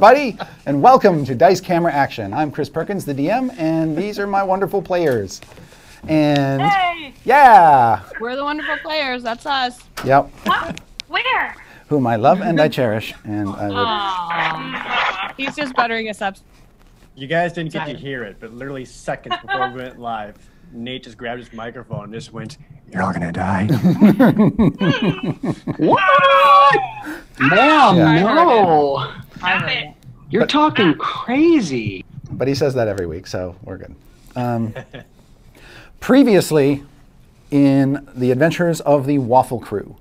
everybody, and welcome to Dice Camera Action. I'm Chris Perkins, the DM, and these are my wonderful players. And hey! Yeah! We're the wonderful players, that's us. Yep. What? Where? Whom I love and I cherish. And I would... He's just buttering us up. You guys didn't get to hear it, but literally seconds before we went live, Nate just grabbed his microphone and just went, "You're all gonna die." What? Ma'am, Yeah. no. Stop it. You're talking crazy. But he says that every week, so we're good. Previously, in the adventures of the Waffle Crew,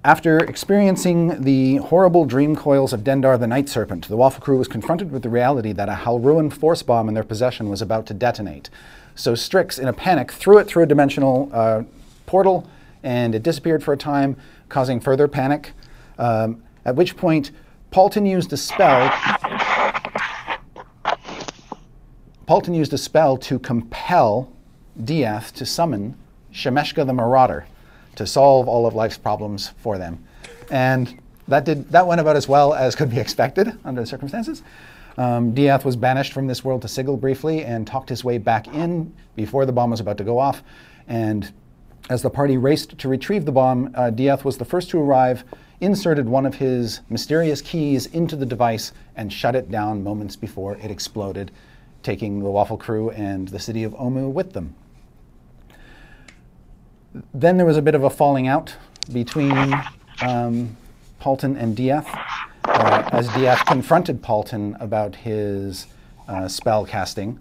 after experiencing the horrible dream coils of Dendar the Night Serpent, the Waffle Crew was confronted with the reality that a Halruan force bomb in their possession was about to detonate. So Strix, in a panic, threw it through a dimensional portal, and it disappeared for a time, causing further panic, at which point Paultin used a spell to compel Diath to summon Shemeshka the Marauder to solve all of life's problems for them. And that went about as well as could be expected under the circumstances. Diath was banished from this world to Sigil briefly and talked his way back in before the bomb was about to go off. And as the party raced to retrieve the bomb, Diath was the first to arrive, inserted one of his mysterious keys into the device, and shut it down moments before it exploded, taking the Waffle Crew and the city of Omu with them. Then there was a bit of a falling out between Paultin and Diath, as Diath confronted Paultin about his spell casting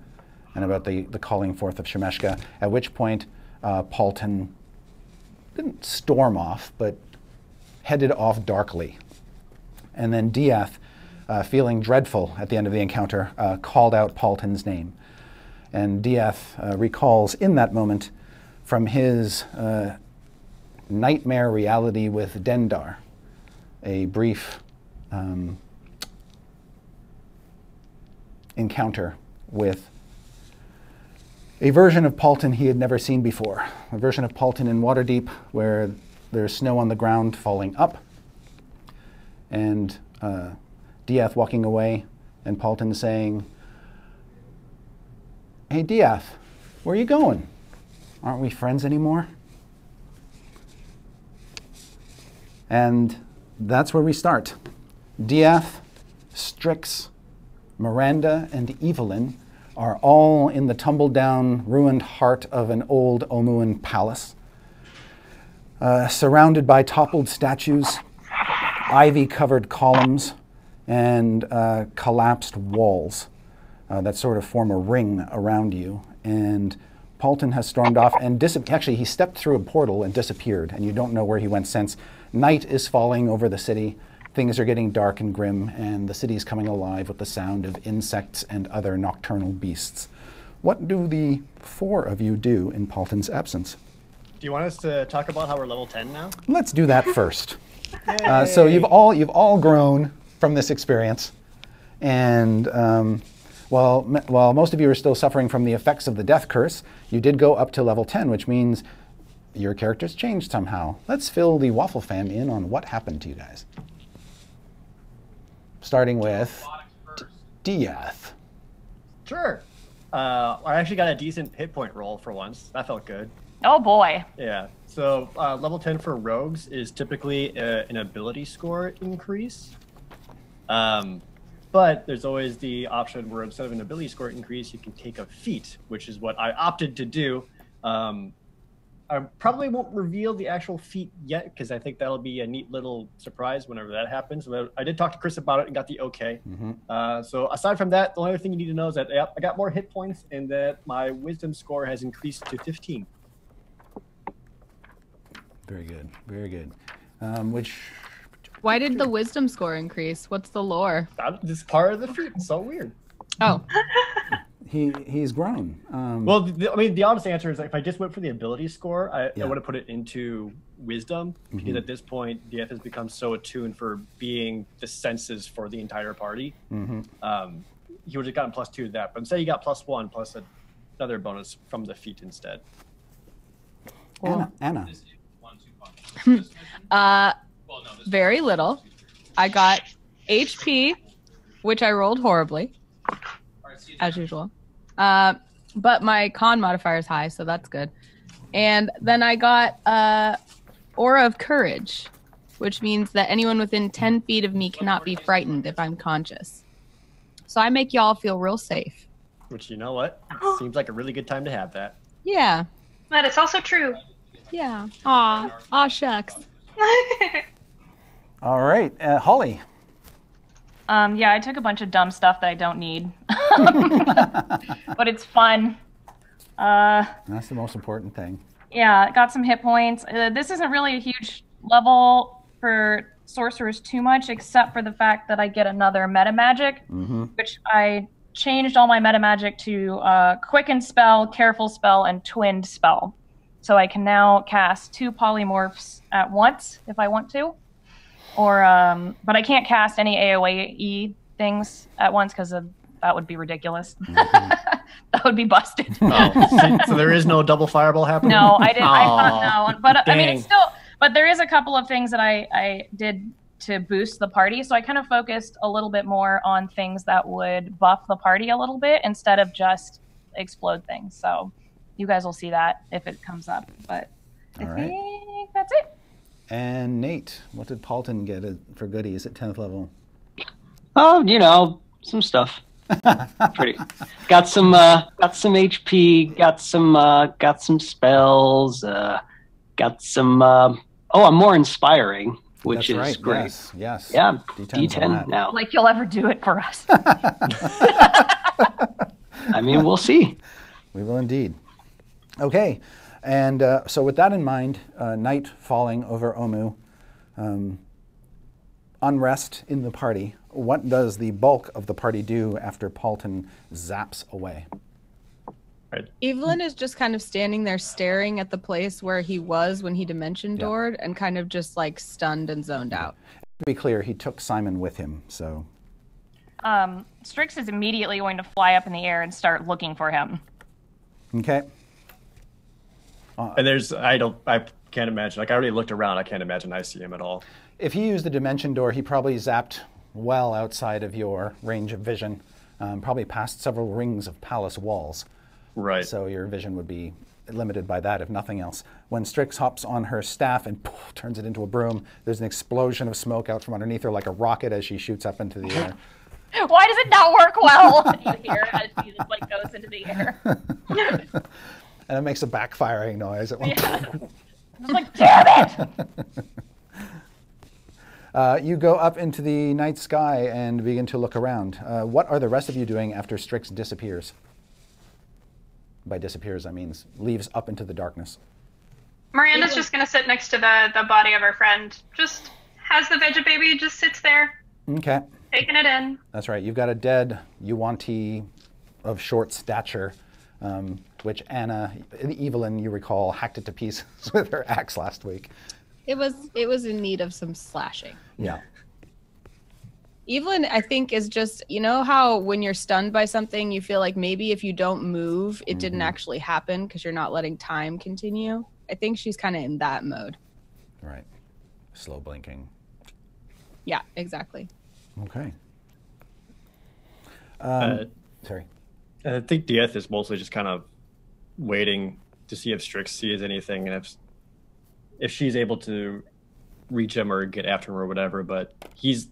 and about the calling forth of Shemeshka, at which point Paultin didn't storm off, but headed off darkly. And then Diath, feeling dreadful at the end of the encounter, called out Paultin's name. And Diath recalls in that moment from his nightmare reality with Dendar, a brief encounter with a version of Paultin he had never seen before, a version of Paultin in Waterdeep where there's snow on the ground falling up, and Diath walking away, and Paultin saying, "Hey Diath, where are you going? Aren't we friends anymore?" And that's where we start. Diath, Strix, Miranda, and Evelyn are all in the tumble-down, ruined heart of an old Omuan palace, surrounded by toppled statues, ivy-covered columns, and collapsed walls that sort of form a ring around you. And Paultin has stormed off and actually he stepped through a portal and disappeared, and you don't know where he went since. Night is falling over the city. Things are getting dark and grim, and the city is coming alive with the sound of insects and other nocturnal beasts. What do the four of you do in Paultin's absence? Do you want us to talk about how we're level 10 now? Let's do that first. So you've all grown from this experience, and while most of you are still suffering from the effects of the death curse, you did go up to level 10, which means your character's changed somehow. Let's fill the Waffle fam in on what happened to you guys. Starting with Diath. Sure. I actually got a decent hit point roll for once. That felt good. Oh boy. Yeah. So level 10 for rogues is typically an ability score increase. But there's always the option where instead of an ability score increase, you can take a feat, which is what I opted to do. I probably won't reveal the actual feat yet because I think that'll be a neat little surprise whenever that happens. But I did talk to Chris about it and got the okay. Mm-hmm. So aside from that, the only other thing you need to know is that I got more hit points and that my wisdom score has increased to 15. Very good, very good. Why did the wisdom score increase? What's the lore? This is part of the feat. It's so weird. Oh. He's grown. Well, the honest answer is that if I just went for the ability score, I would have put it into wisdom, because at this point, Diath has become so attuned for being the senses for the entire party. He would have gotten +2 to that, but instead he got +1 plus another bonus from the feat instead. Anna. Very little. I got HP which I rolled horribly, as usual. But my con modifier is high, so that's good. And then I got Aura of Courage, which means that anyone within 10 feet of me cannot be frightened if I'm conscious. So I make y'all feel real safe. Which, you know what? Seems like a really good time to have that. Yeah. But it's also true. Yeah. Aw, shucks. All right, Holly. Yeah, I took a bunch of dumb stuff that I don't need. But it's fun. That's the most important thing. Yeah, got some hit points. This isn't really a huge level for sorcerers too much, except for the fact that I get another meta magic, which I changed all my meta magic to quicken spell, careful spell, and twinned spell. So I can now cast 2 polymorphs at once if I want to. Or, but I can't cast any AoE things at once because that would be ridiculous. That would be busted. Oh, so there is no double fireball happening? No, I didn't. I thought no. But I mean, Dang. it's still. But there is a couple of things that I did to boost the party. So I kind of focused a little bit more on things that would buff the party a little bit instead of just explode things. So you guys will see that if it comes up. But All I right. think that's it. And Nate, what did Paultin get for goodies at 10th level? Oh, you know, some stuff. Pretty. Got some HP. Got some spells. Got some. I'm more inspiring, which That's is right. great. Yes. Yeah, D10's a D10 lot. now. Like you'll ever do it for us. I mean, we'll see. We will indeed. Okay, and so with that in mind, night falling over Omu, unrest in the party. What does the bulk of the party do after Paultin zaps away? Evelyn is just kind of standing there staring at the place where he was when he dimension doored and kind of just like stunned and zoned out. To be clear, he took Simon with him, so... Strix is immediately going to fly up in the air and start looking for him. Okay. And I can't imagine. Like, I already looked around. I can't imagine I see him at all. If he used the dimension door, he probably zapped well outside of your range of vision, probably past several rings of palace walls. Right. So your vision would be limited by that, if nothing else. When Strix hops on her staff and poof, turns it into a broom, there's an explosion of smoke out from underneath her like a rocket as she shoots up into the air. Why does it not work well? You hear as she just like goes into the air. And it makes a backfiring noise. I'm like, damn it! You go up into the night sky and begin to look around. What are the rest of you doing after Strix disappears? By disappears, I mean leaves up into the darkness. Miranda's just going to sit next to the body of her friend. Just has the veggie baby, just sits there, Okay. taking it in. That's right. You've got a dead Yuan-Ti of short stature, which Anna, Evelyn, you recall, hacked it to pieces with her axe last week. It was in need of some slashing. Yeah. Evelyn, I think, is just, you know how when you're stunned by something, you feel like maybe if you don't move, it didn't actually happen because you're not letting time continue? I think she's kind of in that mode. Right. Slow blinking. Yeah, exactly. Okay. Sorry. I think Dieth is mostly just kind of waiting to see if Strix sees anything and if she's able to reach him or get after him or whatever. But he's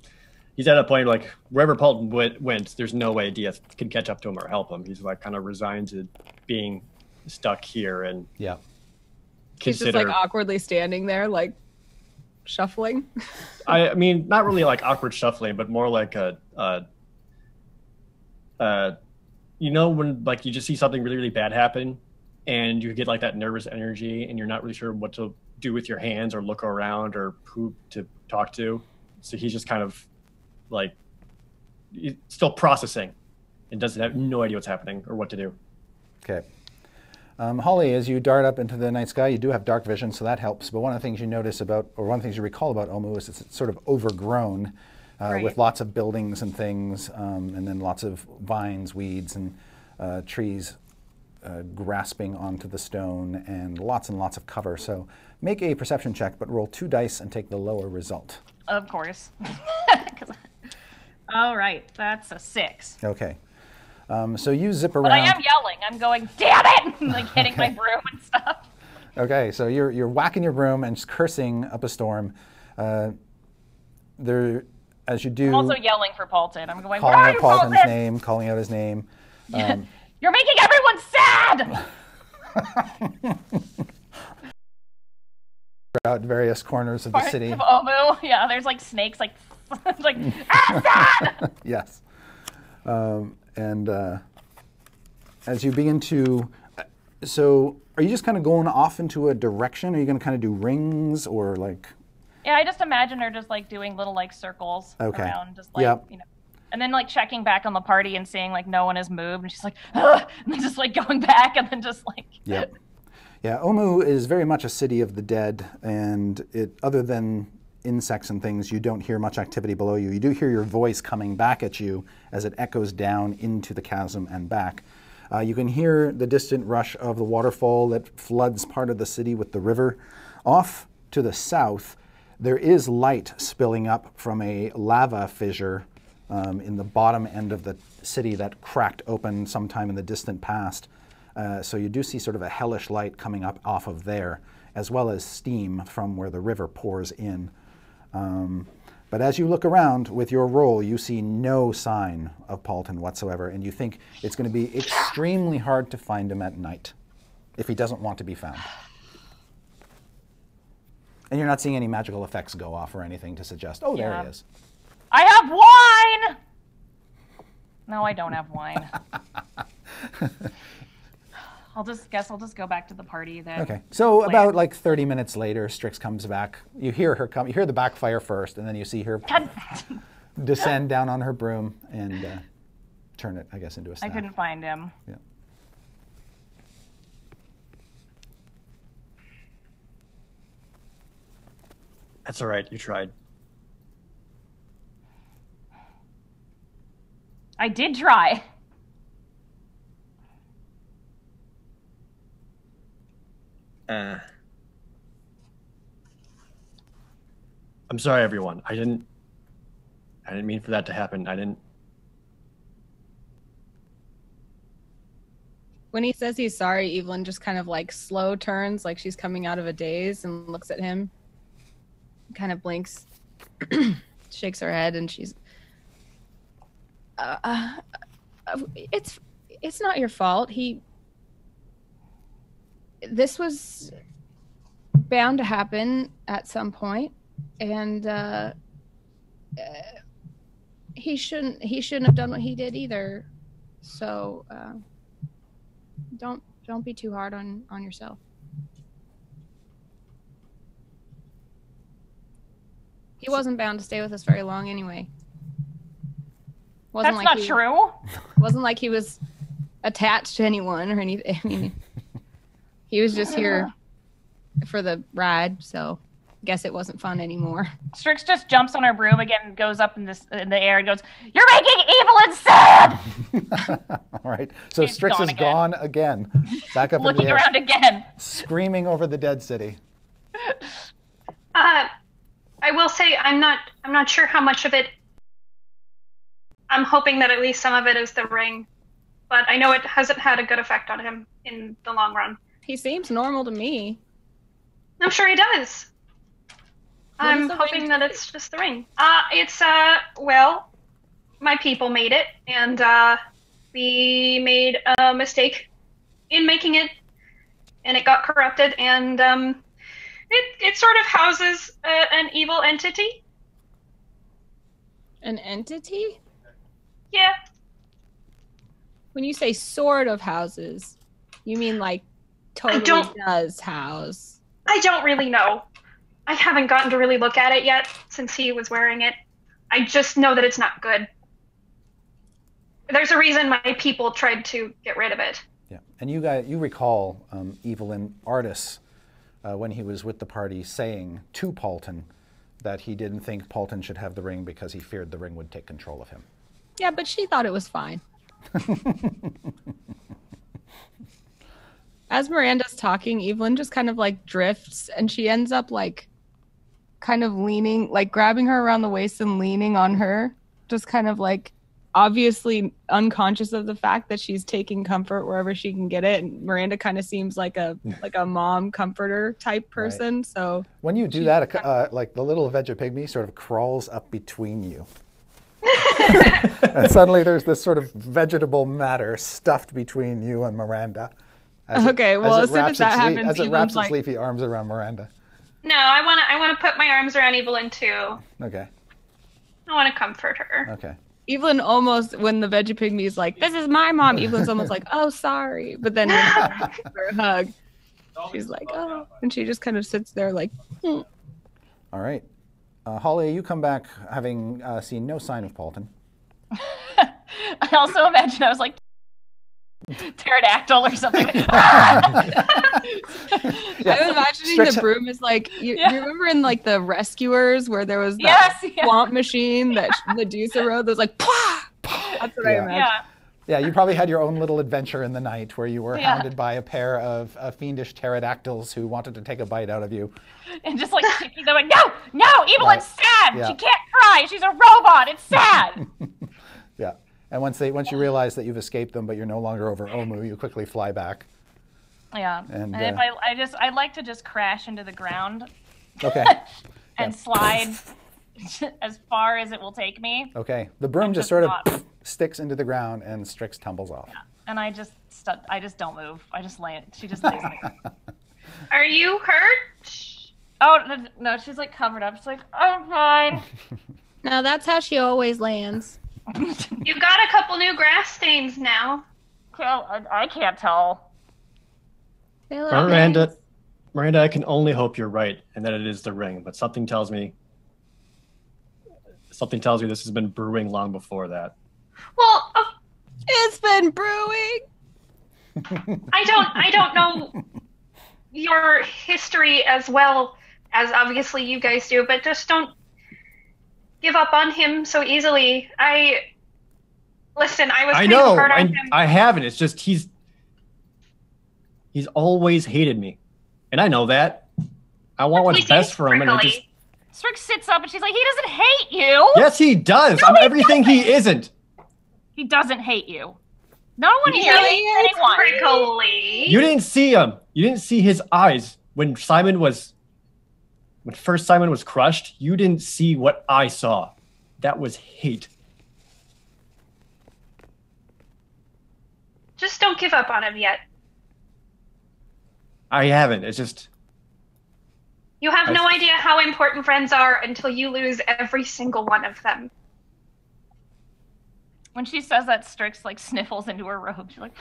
at a point like wherever Paultin went, there's no way Dieth can catch up to him or help him. He's like kind of resigned to being stuck here and Yeah. She's just like awkwardly standing there, like shuffling. I mean, not really like awkward shuffling, but more like you know, when like you just see something really, really bad happen and you get like that nervous energy and you're not really sure what to do with your hands or look around or who to talk to. So he's just kind of like he's still processing and doesn't have no idea what's happening or what to do. Okay. Holly, as you dart up into the night sky, you do have dark vision, so that helps. But one of the things you notice about, or one of the things you recall about Omu is it's sort of overgrown with lots of buildings and things, and then lots of vines, weeds, and trees grasping onto the stone, and lots of cover. So make a perception check, but roll 2 dice and take the lower result. Of course. All right, that's a 6. Okay. So you zip around. But I am yelling. I'm going, damn it! Like hitting my broom and stuff. Okay, so you're whacking your broom and just cursing up a storm. As you do, I'm also yelling for Paultin. I'm going, calling where are out you, Paulton's Paultin? name, calling out his name. You're making everyone sad! Throughout various corners of the Parts city. of Omu. Yeah, there's like snakes, like, like, sad! Yes. And as you begin to, so are you just kind of going off into a direction? Are you going to kind of do rings or like? Yeah, I just imagine her just like doing little like circles around, just like, Yep. you know. And then like checking back on the party and seeing like no one has moved, and she's like, ugh! And then just like going back, and then just like. Yep. Yeah, Omu is very much a city of the dead, and other than insects and things, you don't hear much activity below you. You do hear your voice coming back at you as it echoes down into the chasm and back. You can hear the distant rush of the waterfall that floods part of the city with the river. Off to the south, there is light spilling up from a lava fissure in the bottom end of the city that cracked open sometime in the distant past. So you do see sort of a hellish light coming up off of there, as well as steam from where the river pours in. But as you look around with your roll, you see no sign of Paultin whatsoever, and you think it's going to be extremely hard to find him at night if he doesn't want to be found. And you're not seeing any magical effects go off or anything to suggest, oh, there he is. I have wine! No, I don't have wine. I'll just go back to the party then. Okay. So about like 30 minutes later, Strix comes back. You hear her come. You hear the backfire first, and then you see her descend down on her broom and turn it, I guess, into a staff. I couldn't find him. Yeah. That's all right. You tried. I did try. I'm sorry, everyone. I didn't mean for that to happen. I didn't. When he says he's sorry, Evelyn just kind of like slow turns, like she's coming out of a daze, and looks at him, kind of blinks, shakes her head, and she's, it's not your fault. This was bound to happen at some point, and he shouldn't have done what he did either. So don't be too hard on yourself. He wasn't bound to stay with us very long anyway. That's not true. Wasn't like he was attached to anyone or anything. I mean, he was just here for the ride, so I guess it wasn't fun anymore. Strix just jumps on her broom again, goes up in the air, and goes, "You're making Evelyn sad!" All right. So She's Strix is gone again. Back up in looking the air, around again, screaming over the dead city. I will say I'm not sure how much of it. I'm hoping that at least some of it is the ring, but I know it hasn't had a good effect on him in the long run. He seems normal to me. I'm sure he does. What I'm does the hoping ring that do? it's just the ring. It's well, my people made it, and we made a mistake in making it, and it got corrupted, and it sort of houses an evil entity. An entity? Yeah. When you say sort of houses, you mean like totally does house? I don't really know. I haven't gotten to really look at it yet since he was wearing it. I just know that it's not good. There's a reason my people tried to get rid of it. Yeah, and you recall Evelyn Artis when he was with the party saying to Paultin that he didn't think Paultin should have the ring because he feared the ring would take control of him. Yeah, but she thought it was fine. As Miranda's talking, Evelyn just kind of like drifts, and she ends up like kind of leaning, like grabbing her around the waist and leaning on her, just kind of like obviously unconscious of the fact that she's taking comfort wherever she can get it. And Miranda kind of seems like a mom comforter type person. Right. So when you do that, like the little Vegapygmy sort of crawls up between you. And suddenly there's this sort of vegetable matter stuffed between you and Miranda. As soon as that happens, as it wraps its leafy arms around Miranda. No, I want to put my arms around Evelyn too. Okay. I want to comfort her. Okay. Evelyn almost, when the Vegapygmy is like, "This is my mom," Evelyn's almost like, "Oh, sorry," but then when she gives her a hug, she's like, "Oh," and she just kind of sits there like. All right, Holly, you come back having seen no sign of Paultin. I also imagine I was like pterodactyl or something. I'm imagining the broom is like you remember in like the Rescuers where there was that swamp machine that Medusa rode that was like that's what I imagine. Yeah, you probably had your own little adventure in the night where you were hounded by a pair of fiendish pterodactyls who wanted to take a bite out of you. And just like they're like, no, Evelyn's sad. Yeah. She can't cry. She's a robot. It's sad. Yeah. And once you realize that you've escaped them, but you're no longer over Omu, you quickly fly back. Yeah. And if I'd like to just crash into the ground. Okay. And slide as far as it will take me. Okay. The broom just sort of sticks into the ground and Strix tumbles off. Yeah. And I just don't move. I just lay. She just lays me. Are you hurt? Oh no, she's like covered up. She's like, I'm fine. No, that's how she always lands. You've got a couple new grass stains now. I can't tell. Miranda, I can only hope you're right and that it is the ring, but something tells me this has been brewing long before that. Well, it's been brewing. I don't know your history as well as obviously you guys do, but just don't give up on him so easily. I was pretty hard on him. I haven't. It's just he's always hated me, and I know that. I want what's best for him, and Strix sits up and she's like, "He doesn't hate you." Yes, he does. No, I'm everything he isn't. He does't hate you. No one here hates anyone. Prickly. You didn't see him. You didn't see his eyes when first Simon was crushed. You didn't see what I saw. That was hate. Just don't give up on him yet. I haven't. It's just... You have no idea how important friends are until you lose every single one of them. When she says that, Strix like sniffles into her robe. She's like,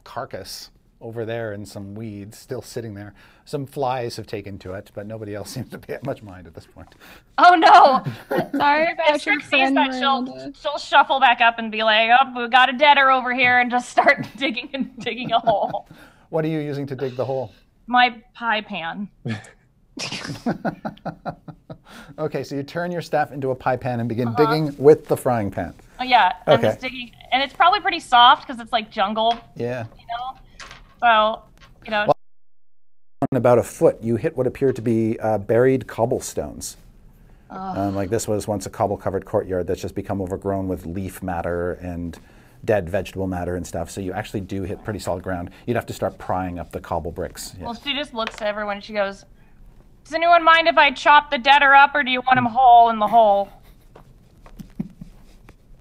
carcass over there and some weeds still sitting there. Some flies have taken to it, but nobody else seems to pay much mind at this point. Oh no! Sorry about your friend, she'll shuffle back up and be like, "Oh, we got a deader over here," and just start digging a hole. What are you using to dig the hole? My pie pan. Okay, so you turn your staff into a pie pan and begin digging with the frying pan. Oh, yeah, I'm just digging, and it's probably pretty soft because it's like jungle. Yeah. You know, so Well, about a foot, you hit what appear to be buried cobblestones. Like this was once a cobble-covered courtyard that's just become overgrown with leaf matter and dead vegetable matter and stuff. So you actually do hit pretty solid ground. You'd have to start prying up the cobble bricks. Yeah. Well, she just looks at everyone and she goes, "Does anyone mind if I chop the deader up, or do you want him whole in the hole?"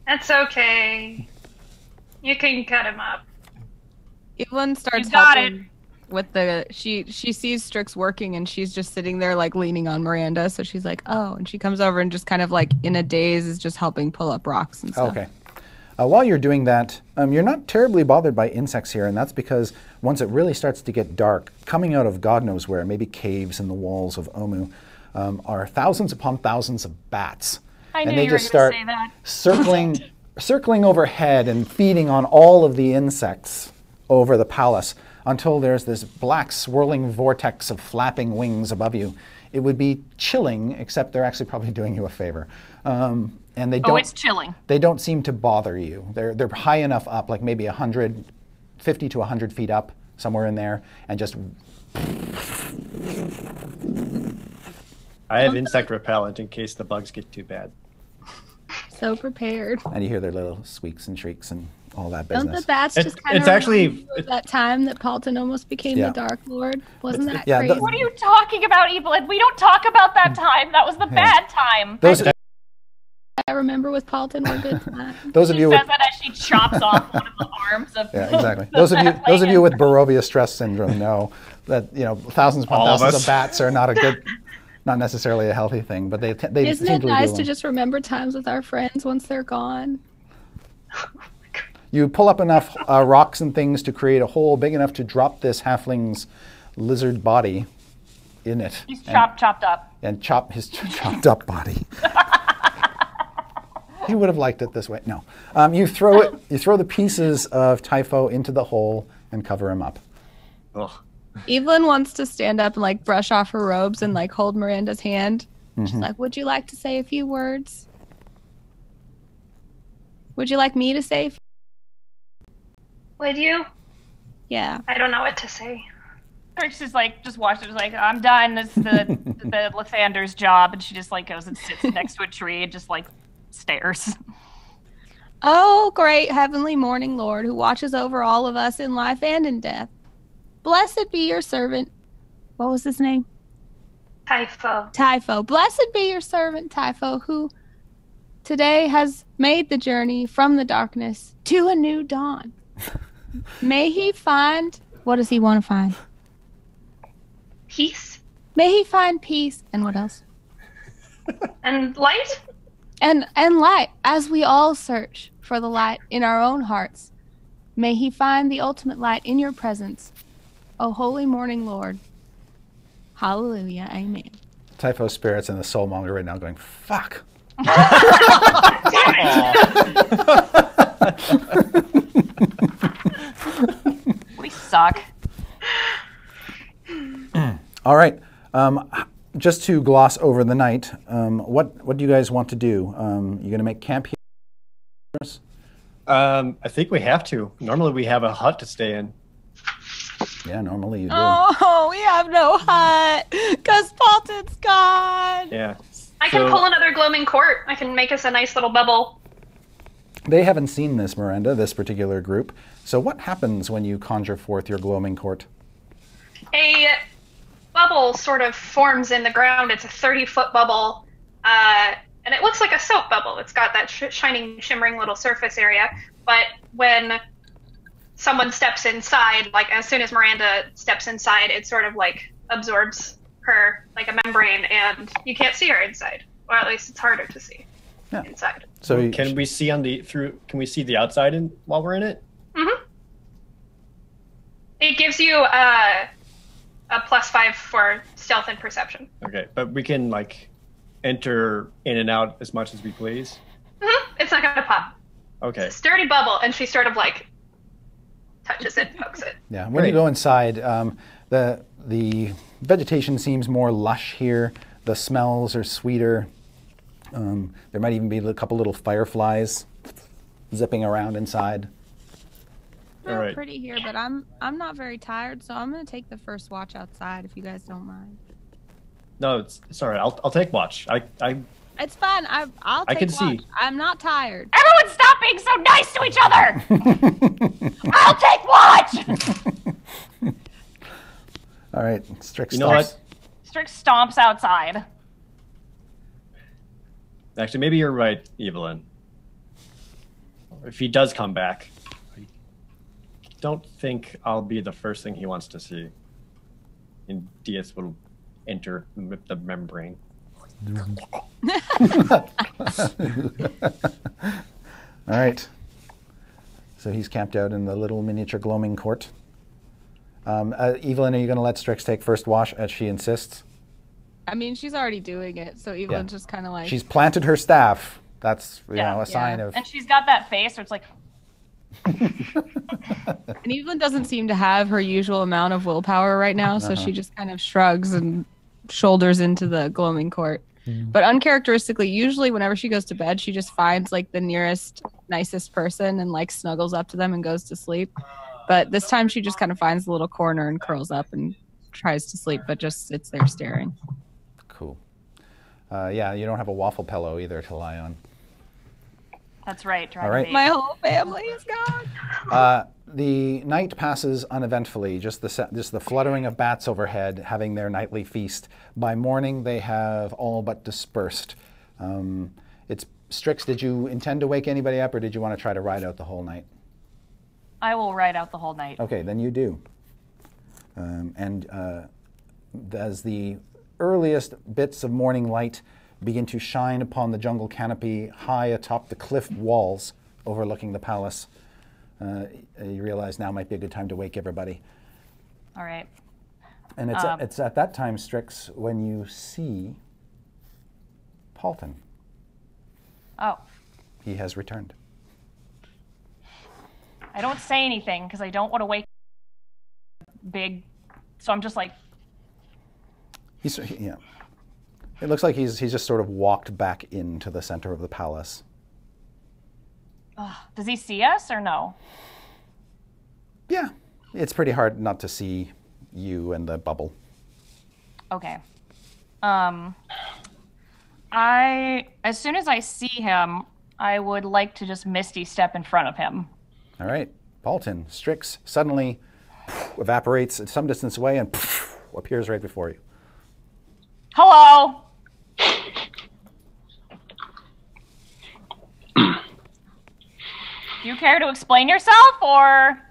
That's okay. You can cut him up. Evelyn starts helping with she sees Strix working and she's just sitting there like leaning on Miranda. So she's like, oh, and she comes over and just kind of like in a daze is just helping pull up rocks and stuff. Okay. While you're doing that, you're not terribly bothered by insects here, and that's because once it really starts to get dark, coming out of God knows where, maybe caves in the walls of Omu, are thousands upon thousands of bats. I knew and they you were just going to start say that. circling overhead and feeding on all of the insects over the palace until there's this black swirling vortex of flapping wings above you. It would be chilling, except they're actually probably doing you a favor. And they don't. Oh, it's chilling. They don't seem to bother you. They're high enough up, like maybe 50 to 100 feet up, somewhere in there, and just I have insect repellent in case the bugs get too bad. So prepared. And you hear their little squeaks and shrieks and all that Don't business. the bats just kind of that time that Paultin almost became the Dark Lord? Wasn't that crazy? What are you talking about, Evelyn? We don't talk about that time. That was the bad time. I remember with Paultin were good times. Those of you says that as she chops off one of the arms of exactly. Those of you with Barovia stress syndrome know that thousands upon thousands of bats are not necessarily a healthy thing, but they Isn't it nice to just remember times with our friends once they're gone? You pull up enough rocks and things to create a hole big enough to drop this halfling's lizard body in it. He's chopped up. And chop his chopped up body. He would have liked it this way. No. You throw the pieces of Typho into the hole and cover him up. Ugh. Evelyn wants to stand up and like brush off her robes and like hold Miranda's hand. She's like, "Would you like to say a few words? Would you like me to say? Would you? Yeah. I don't know what to say." She's just watched it. She's like, "I'm done. This is the Lathander's job," and she just like goes and sits next to a tree and just like stares. "Oh, great heavenly morning Lord, who watches over all of us in life and in death. Blessed be your servant." What was his name? Typho. Typho. Blessed be your servant, Typho, who today has made the journey from the darkness to a new dawn. May he find... What does he want to find? Peace. May he find peace. And what else? And light. And light, as we all search for the light in our own hearts. May he find the ultimate light in your presence. O holy morning Lord. Hallelujah. Amen. Typho spirits and the soulmonger right now going, fuck. We suck. All right. Just to gloss over the night, what do you guys want to do? You going to make camp here? I think we have to. Normally we have a hut to stay in. Yeah, normally you do. Oh, we have no hut because Paultin's gone. Yeah. I can pull another gloaming court. I can make us a nice little bubble. They haven't seen this, Miranda, this particular group. So what happens when you conjure forth your gloaming court? A bubble sort of forms in the ground. It's a 30-foot bubble, and it looks like a soap bubble. It's got that shining, shimmering little surface area. But when someone steps inside, like as soon as Miranda steps inside, it sort of like absorbs her like a membrane, and you can't see her inside, or at least it's harder to see inside. So can we see Can we see the outside while we're in it? Mm-hmm. It gives you a +5 for stealth and perception. Okay, but we can like enter in and out as much as we please. Mm-hmm. It's not gonna pop. Okay. It's a sturdy bubble, and she sort of like touches it, pokes it. Yeah, when you go inside, the vegetation seems more lush here. The smells are sweeter. There might even be a couple little fireflies zipping around inside. It's right. pretty here, but I'm not very tired, so I'm gonna take the first watch outside if you guys don't mind. No, it's all right. I'll take watch. It's fine. I'll take can watch. see. I'm not tired. Everyone stop being so nice to each other! I'll take watch! All right, Strix. You know what? Strix stomps outside. Actually, maybe you're right, Evelyn. If he does come back, I don't think I'll be the first thing he wants to see. And Diaz will enter the membrane. All right. So he's camped out in the little miniature gloaming court. Evelyn, are you going to let Strix take first wash as she insists? I mean, she's already doing it, so Evelyn's just kind of like... She's planted her staff. That's, you know, a sign of... And she's got that face where it's like... And Evelyn doesn't seem to have her usual amount of willpower right now, so she just kind of shrugs and shoulders into the gloaming court. But uncharacteristically, usually whenever she goes to bed, she just finds like the nearest, nicest person and like snuggles up to them and goes to sleep. But this time she just kind of finds a little corner and curls up and tries to sleep, but just sits there staring. Cool. Yeah, you don't have a waffle pillow either to lie on. That's right. All right. My whole family is gone. The night passes uneventfully, just the fluttering of bats overhead, having their nightly feast. By morning, they have all but dispersed. Strix, did you intend to wake anybody up, or did you want to try to ride out the whole night? I will ride out the whole night. Okay, then you do. As the earliest bits of morning light begin to shine upon the jungle canopy high atop the cliff walls overlooking the palace, you realize now might be a good time to wake everybody. All right. And it's at that time, Strix, when you see Paultin. Oh. He has returned. I don't say anything because I don't want to wake big. So I'm just like. Yeah. It looks like he's just sort of walked back into the center of the palace. Does he see us or no? Yeah. It's pretty hard not to see you and the bubble. Okay. As soon as I see him, I would like to just misty step in front of him. All right. Paultin, Strix suddenly evaporates at some distance away and appears right before you. Hello. Do you care to explain yourself, or?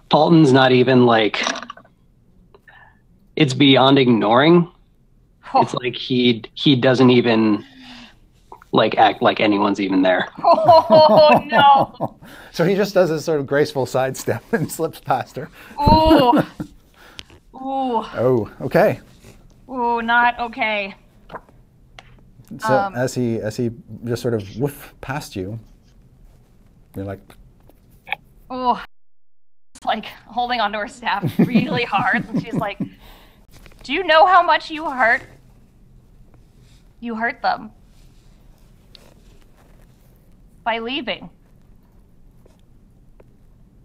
Paulton's not even like, it's beyond ignoring. Oh. It's like he doesn't even like act like anyone's even there. Oh no. So he just does this sort of graceful sidestep and slips past her. Ooh. Ooh. Oh, okay. Ooh, not okay. So as he just sort of whiff past you, you're like, oh, it's like holding onto her staff really hard, and she's like, "Do you know how much you hurt? You hurt them by leaving.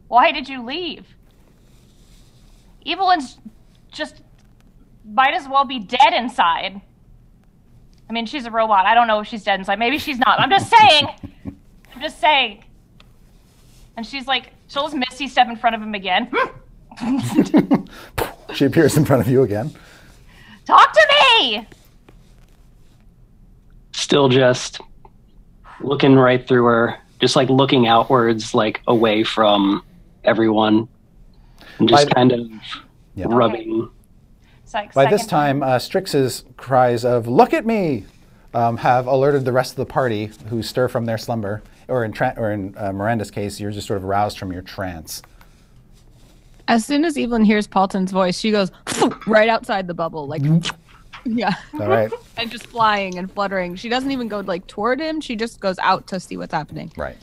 Why did you leave? Evelyn's just might as well be dead inside. I mean, she's a robot. I don't know if she's dead inside. Maybe she's not. I'm just saying. I'm just saying." And she's like, she'll just misty step in front of him again. she appears in front of you again. Talk to me! Still just looking right through her, just like looking outwards, like away from everyone, and just kind of rubbing. By this time, Strix's cries of "Look at me!" have alerted the rest of the party, who stir from their slumber, or in Miranda's case, you're just sort of roused from your trance. As soon as Evelyn hears Paultin's voice, she goes right outside the bubble, like, yeah. All right. And just flying and fluttering. She doesn't even go like toward him. She just goes out to see what's happening. Right.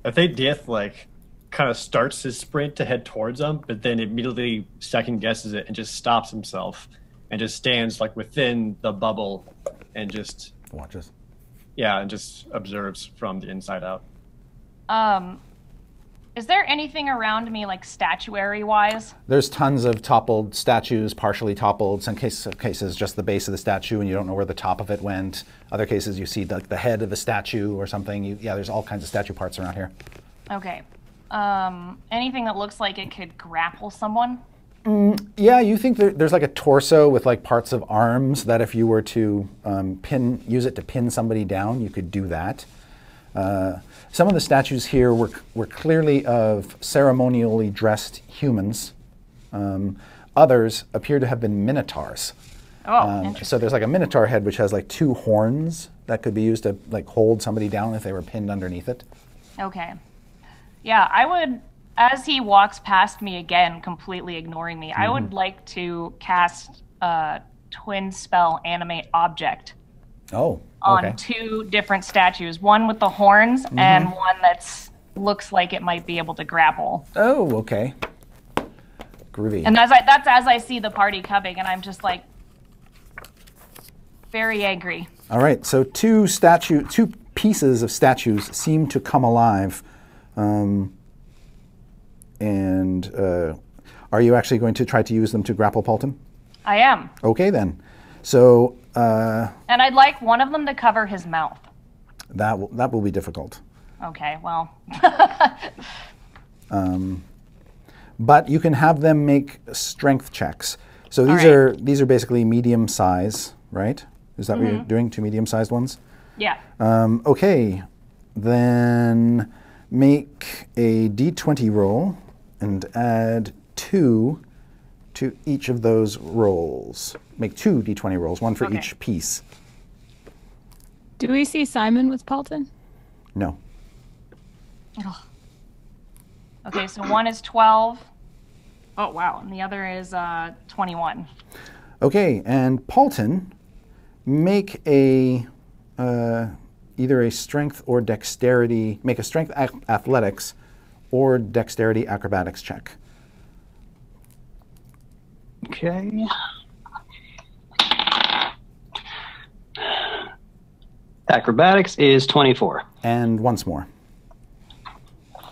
I think Dieth like kind of starts his sprint to head towards them, but then immediately second guesses it and just stops himself and just stands like within the bubble and just watches. Yeah, and just observes from the inside out. Is there anything around me, like statuary-wise? There's tons of toppled statues, partially toppled. Some cases, just the base of the statue, and you don't know where the top of it went. Other cases, you see the head of a statue or something. Yeah, there's all kinds of statue parts around here. Okay. Anything that looks like it could grapple someone? Yeah, you think there's like a torso with like parts of arms that if you were to use it to pin somebody down, you could do that. Some of the statues here were clearly of ceremonially dressed humans. Others appear to have been minotaurs. Oh, so there's like a minotaur head which has like two horns that could be used to like hold somebody down if they were pinned underneath it. Okay. Yeah, I would, as he walks past me again, completely ignoring me, I would like to cast Twin Spell Animate Object. Oh, okay. On two different statues, one with the horns and one that's looks like it might be able to grapple. Oh, okay. Groovy. And that's as I see the party coming, and I'm just like very angry. All right, so two pieces of statues seem to come alive. Are you actually going to try to use them to grapple Paultin? I am. Okay, then. So And I'd like one of them to cover his mouth. that will be difficult. Okay, well. But you can have them make strength checks. So these are basically medium size, right? Is that what you're doing? 2 medium-sized ones? Yeah. Okay, then make a d20 roll and add 2 to each of those rolls. Make 2 d20 rolls, one for each piece. Do we see Simon with Paultin? No. Ugh. Okay, so one is 12. Oh, wow. And the other is 21. Okay, and Paultin, make a either a strength or dexterity, make a strength athletics or dexterity acrobatics check. Okay. Acrobatics is 24. And once more.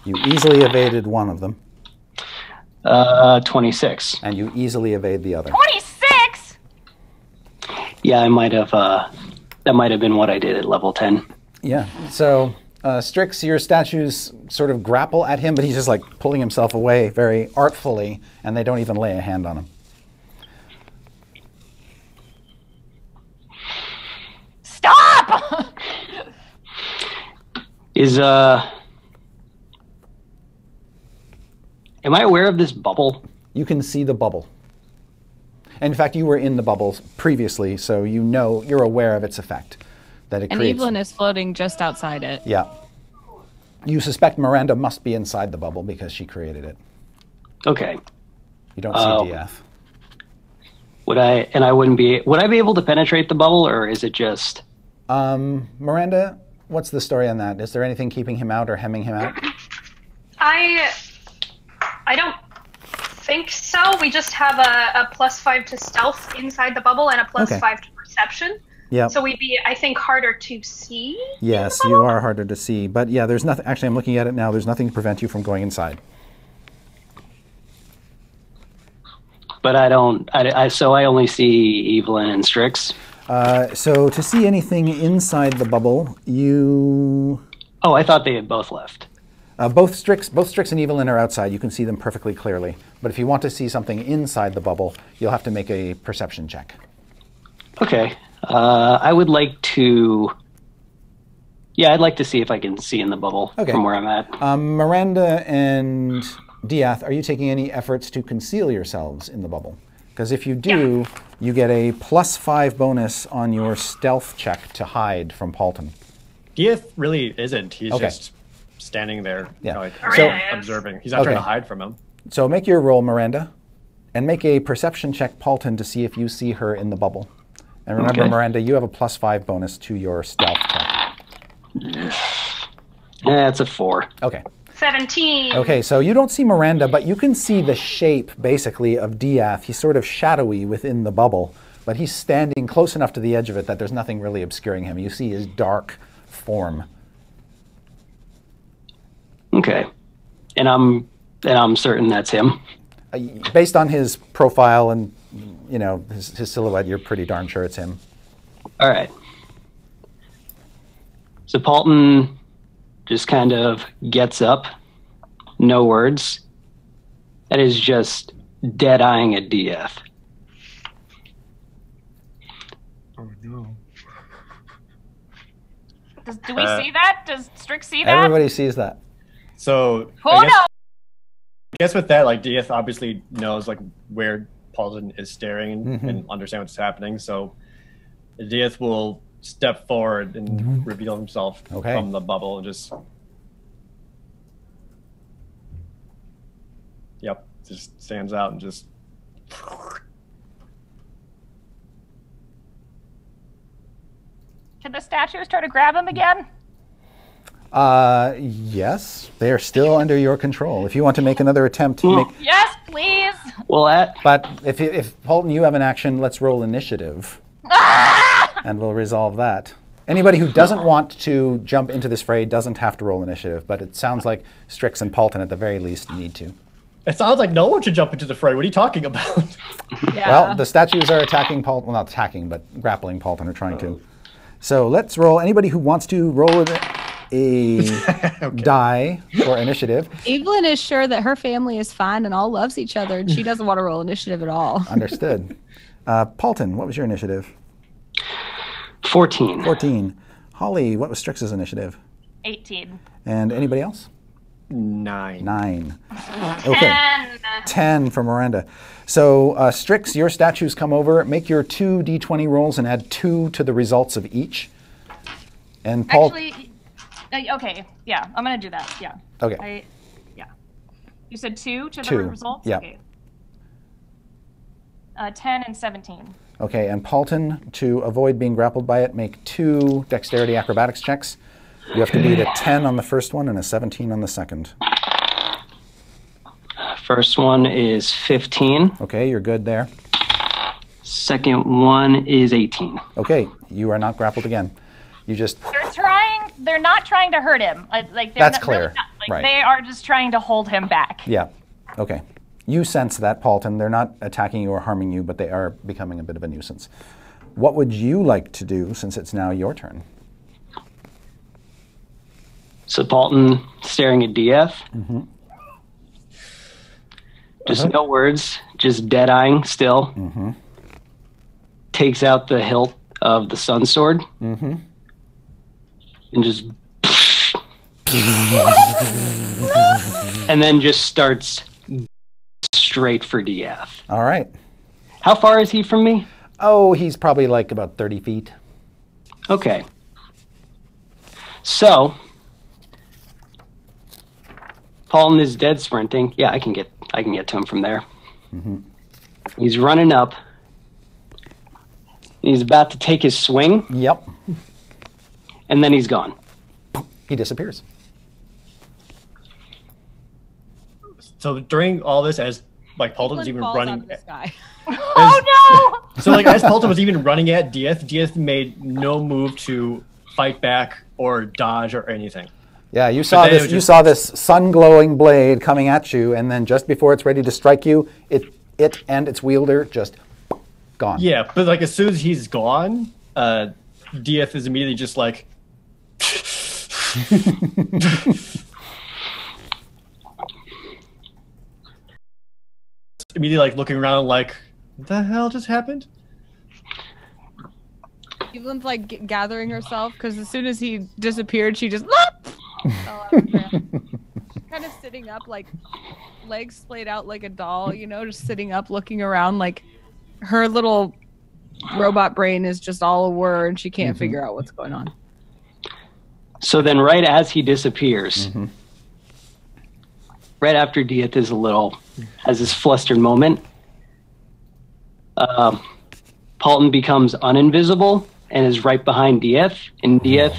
You easily evaded one of them. 26. And you easily evade the other. 26? Yeah, I might have. That might have been what I did at level 10. Yeah. So, Strix, your statues sort of grapple at him, but he's just like pulling himself away very artfully, and they don't even lay a hand on him. Stop! Am I aware of this bubble? You can see the bubble. In fact, you were in the bubble previously, so you know, you're aware of its effect. That it creates. And Evelyn is floating just outside it. Yeah. You suspect Miranda must be inside the bubble because she created it. Okay. You don't see DF. Would I be able to penetrate the bubble, or is it just... Miranda, what's the story on that? Is there anything keeping him out or hemming him out? I don't think so. We just have a +5 to stealth inside the bubble and a +5 to perception. Yeah. So we'd be, I think, harder to see. Yes, you are harder to see. But yeah, there's nothing. Actually, I'm looking at it now. There's nothing to prevent you from going inside. But I don't. So I only see Evelyn and Strix. So to see anything inside the bubble, you. Oh, I thought they had both left. Both Strix and Evelyn are outside. You can see them perfectly clearly. But if you want to see something inside the bubble, you'll have to make a perception check. Okay. I would like to... Yeah, I'd like to see if I can see in the bubble from where I'm at. Miranda and Diath, are you taking any efforts to conceal yourselves in the bubble? Because if you do, you get a +5 bonus on your stealth check to hide from Paultin. Diath really isn't. He's just standing there, observing. He's not trying to hide from him. So make your roll, Miranda, and make a perception check, Paultin, to see if you see her in the bubble. And remember, Miranda, you have a +5 bonus to your stealth check. Yeah, it's a 4. Okay. 17. Okay, so you don't see Miranda, but you can see the shape, basically, of Diath. He's sort of shadowy within the bubble, but he's standing close enough to the edge of it that there's nothing really obscuring him. You see his dark form. Okay. And I'm certain that's him. Based on his profile and his silhouette, you're pretty darn sure it's him. All right. So Paultin just kind of gets up, no words, and is just dead-eyeing at DF. Oh, no. Do we see that? Does Strix see that? Everybody sees that. So, I guess with that, like, DF obviously knows, like, where Paultin is staring and understand what's happening. So, DF will step forward and reveal himself from the bubble and just... just stands out and just... Should the statues try to grab him again? Yes. They are still under your control. If you want to make another attempt to make... Yes, please! But if Paultin, you have an action, let's roll initiative. And we'll resolve that. Anybody who doesn't want to jump into this fray doesn't have to roll initiative, but it sounds like Strix and Paultin at the very least need to. It sounds like no one should jump into the fray. What are you talking about? Yeah. Well, the statues are attacking Paultin. Well, not attacking, but grappling Paultin or trying to. So let's roll. Anybody who wants to roll a die for initiative. Evelyn is sure that her family is fine and all loves each other, and she doesn't want to roll initiative at all. Understood. Paultin, what was your initiative? 14. 14. Holly, what was Strix's initiative? 18. And anybody else? 9. 9. Okay. 10 for Miranda. So Strix, your statues come over. Make your 2 d20 rolls and add 2 to the results of each. And Paul. Actually, okay, yeah, I'm gonna do that. Yeah. Okay. Yeah. You said 2 to 2. the results. Yeah. Okay. 10 and 17. Okay, and Paultin, to avoid being grappled by it, make 2 dexterity acrobatics checks. You have to beat a 10 on the first one and a 17 on the second. First one is 15. Okay, you're good there. Second one is 18. Okay, you are not grappled again. You just... They're not trying to hurt him. Like they're That's not, clear. Really not, like, Right. They are just trying to hold him back. Yeah, okay. You sense that, Paultin. They're not attacking you or harming you, but they are becoming a bit of a nuisance. What would you like to do since it's now your turn? So Paultin staring at DF. Mm-hmm. Just no words, just dead-eyeing still. Mm-hmm. Takes out the hilt of the sun sword. Mm-hmm. And just... and then just starts straight for DF. All right. How far is he from me? Oh, he's probably like about 30 feet. Okay. So, Paultin is dead sprinting. Yeah, I can get to him from there. Mm-hmm. He's running up. He's about to take his swing. Yep. And then he's gone. He disappears. So during all this, as like Paultin was even Falls running, out of the sky. Oh no! so like as Paultin was even running at Dieth made no move to fight back or dodge or anything. Yeah, you saw then it this. was You just- saw this sun-glowing blade coming at you, and then just before it's ready to strike you, it and its wielder just gone. Yeah, but like as soon as he's gone, Dieth is immediately just like. Immediately like looking around like, what the hell just happened? Evelyn's like gathering herself because as soon as he disappeared, she just fell out of the ground. Kind of sitting up, like legs splayed out like a doll, you know, just sitting up, looking around. Like her little robot brain is just all a whir, and she can't figure out what's going on. So then, right as he disappears, right after Dieth is has this flustered moment, Paultin becomes uninvisible and is right behind Dieth. And Dieth,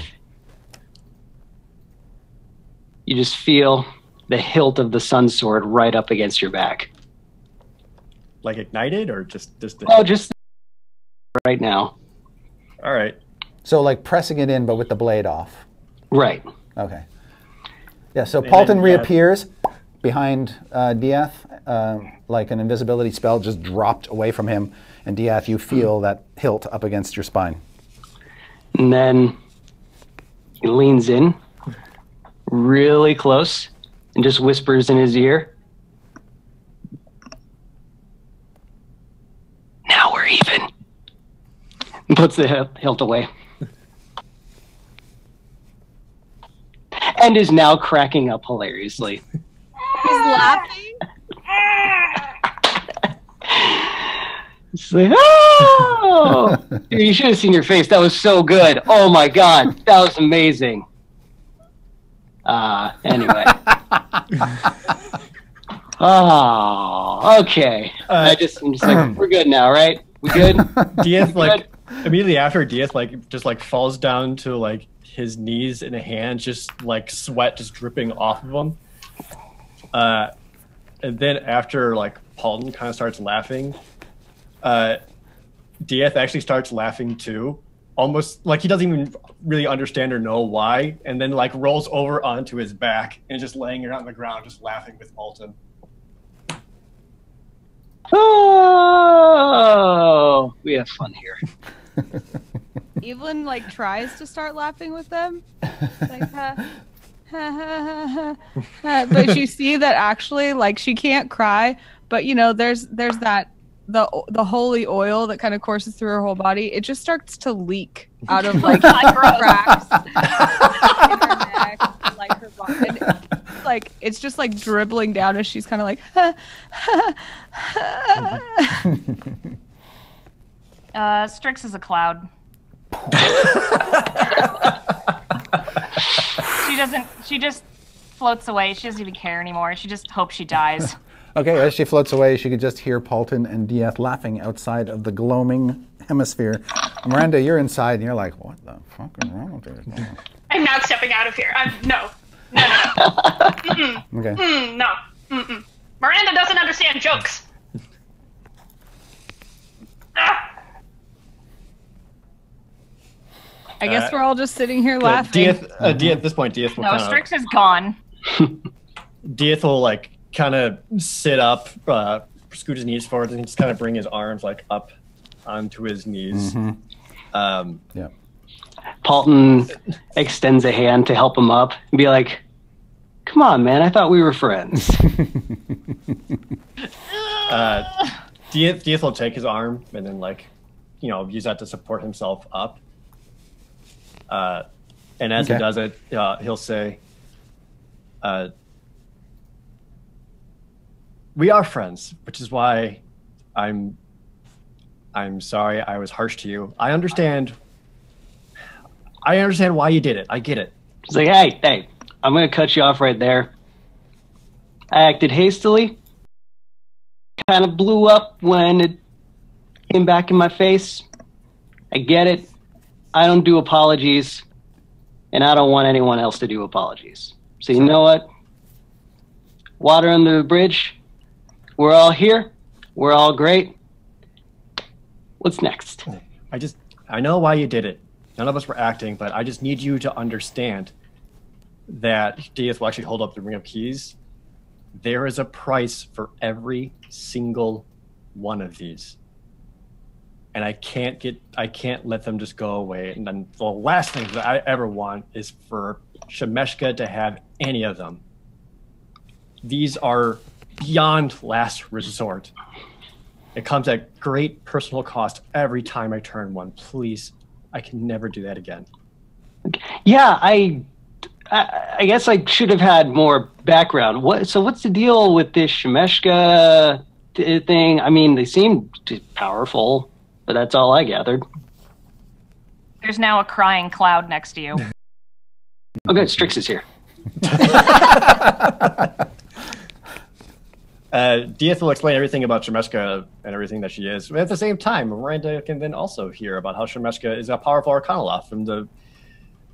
you just feel the hilt of the sun sword right up against your back. Like ignited or just Oh, just right now. all right. So like pressing it in, but with the blade off. Right. Okay. Yeah. So And Paultin then, reappears behind Dieth, like an invisibility spell just dropped away from him, and Dieth, you feel that hilt up against your spine. And then he leans in really close and just whispers in his ear, "Now we're even." And puts the hilt away. And is now cracking up hilariously. He's laughing. It's like, oh! Dude, you should have seen your face. That was so good. Oh my God. That was amazing. Anyway. Oh, okay. I'm just like, we're good now, right? We good? Dieth like Good. immediately after Dieth like just like falls down to like his knees and hands, just like sweat just dripping off of him. And then after like Paultin kind of starts laughing, Dieth actually starts laughing too, almost like he doesn't even really understand or know why, and then like rolls over onto his back and just laying it on the ground, just laughing with Paultin. Oh, we have fun here. Evelyn like tries to start laughing with them, like ha, ha, ha, ha, ha. But you see that actually, like, she can't cry. But you know, there's that the holy oil that kind of courses through her whole body. It just starts to leak out of like cracks in her neck, like her body. And like it's just like dribbling down as she's kind of like. Ha, ha, ha. Strix is a cloud. She just floats away. She doesn't even care anymore. She just hopes she dies. Okay, as she floats away, she could just hear Paultin and Dieth laughing outside of the gloaming hemisphere. Miranda, you're inside, and you're like, what the fuck is wrong with this? I'm not stepping out of here. No. Mm-mm. Okay. No. Mm-mm. Miranda doesn't understand jokes. I guess we're all just sitting here laughing. Dieth, at this point, Dieth will Strix is gone. Dieth will like kind of sit up, scoot his knees forward, and just kind of bring his arms like up onto his knees. Yeah. Paultin extends a hand to help him up and be like, "Come on, man! I thought we were friends." Dieth will take his arm and then use that to support himself up. And as he does it, he'll say, "We are friends, which is why I'm sorry I was harsh to you. I understand why you did it. I get it." He's like, hey, I'm going to cut you off right there. I acted hastily. Kind of blew up when it came back in my face. I get it. I don't do apologies, and I don't want anyone else to do apologies. So you know what? Water under the bridge. We're all here. We're all great. What's next? I know why you did it. None of us were acting, but I just need you to understand that Dieth will actually hold up the Ring of Keys. There is a price for every single one of these. And I can't let them just go away. And then the last thing that I ever want is for Shemeshka to have any of them. These are beyond last resort. It comes at great personal cost every time I turn one. Please, I can never do that again. Yeah, I guess I should have had more background. What's the deal with this Shemeshka thing? I mean, they seem powerful. But that's all I gathered. There's now a crying cloud next to you. Okay, Strix is here. Dieth will explain everything about Shemeshka and everything that she is. But at the same time, Miranda can then also hear about how Shemeshka is a powerful Arcanoloth from the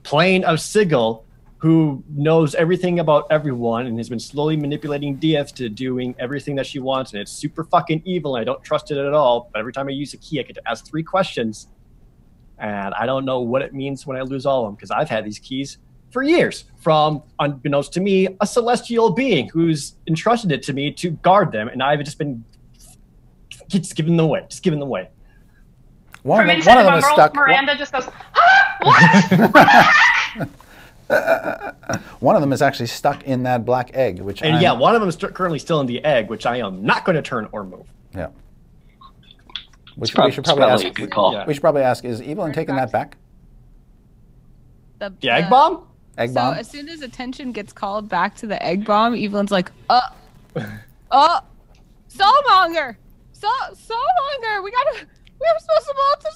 plane of Sigil, who knows everything about everyone and has been slowly manipulating Dieth to doing everything that she wants, and it's super fucking evil, and I don't trust it at all. But every time I use a key, I get to ask 3 questions, and I don't know what it means when I lose all of them, because I've had these keys for years from, unbeknownst to me, a celestial being who's entrusted it to me to guard them, and I've just been giving them away. From inside of a world, Miranda just goes, what? One of them is actually stuck in that black egg, one of them is currently still in the egg, which I am not going to turn or move. Yeah. We should probably ask, is Evelyn taking that back? The egg bomb? Egg bomb? So as soon as attention gets called back to the egg bomb, Evelyn's like, Soulmonger! Soulmonger! We were supposed to blow up the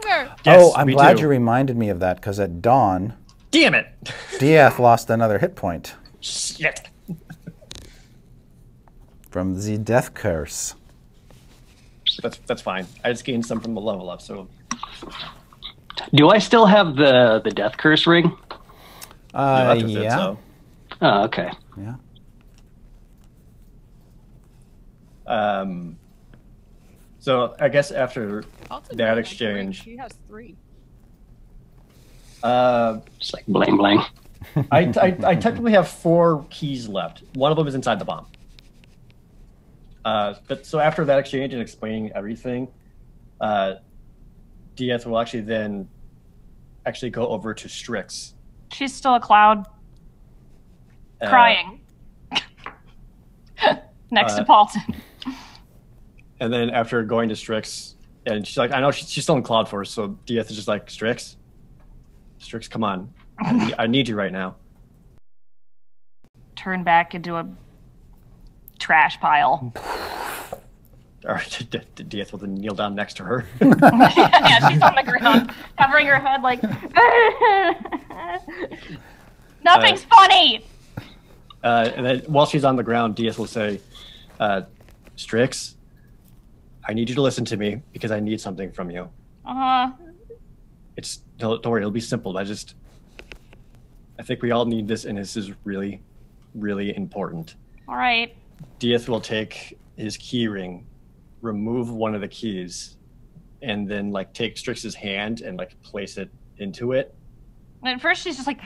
Soulmonger! Yes, I'm glad you reminded me of that, because at dawn... Damn it! Dieth lost another hit point. Shit. From the death curse. That's fine. I just gained some from the level up, so... Do I still have the death curse ring? Yeah. Oh, okay. Yeah. So I guess after that exchange... She has 3. Just like bling bling. I technically have 4 keys left. One of them is inside the bomb. So after that exchange and explaining everything, Dieth will actually then go over to Strix. She's still a cloud, crying next to Paultin. And then after going to Strix, and she's like, I know she's still in Cloud Force, so Dieth is just like, Strix, come on. I need you right now. Turn back into a trash pile. Or Dieth will then kneel down next to her. Yeah, she's on the ground, covering her head like, nothing's funny! And then while she's on the ground, Dieth will say, Strix, I need you to listen to me because I need something from you. Don't worry, it'll be simple. I think we all need this, and this is really, really important. All right. Dieth will take his key ring, remove one of the keys, and then like take Strix's hand and like place it into it. And at first she's just like,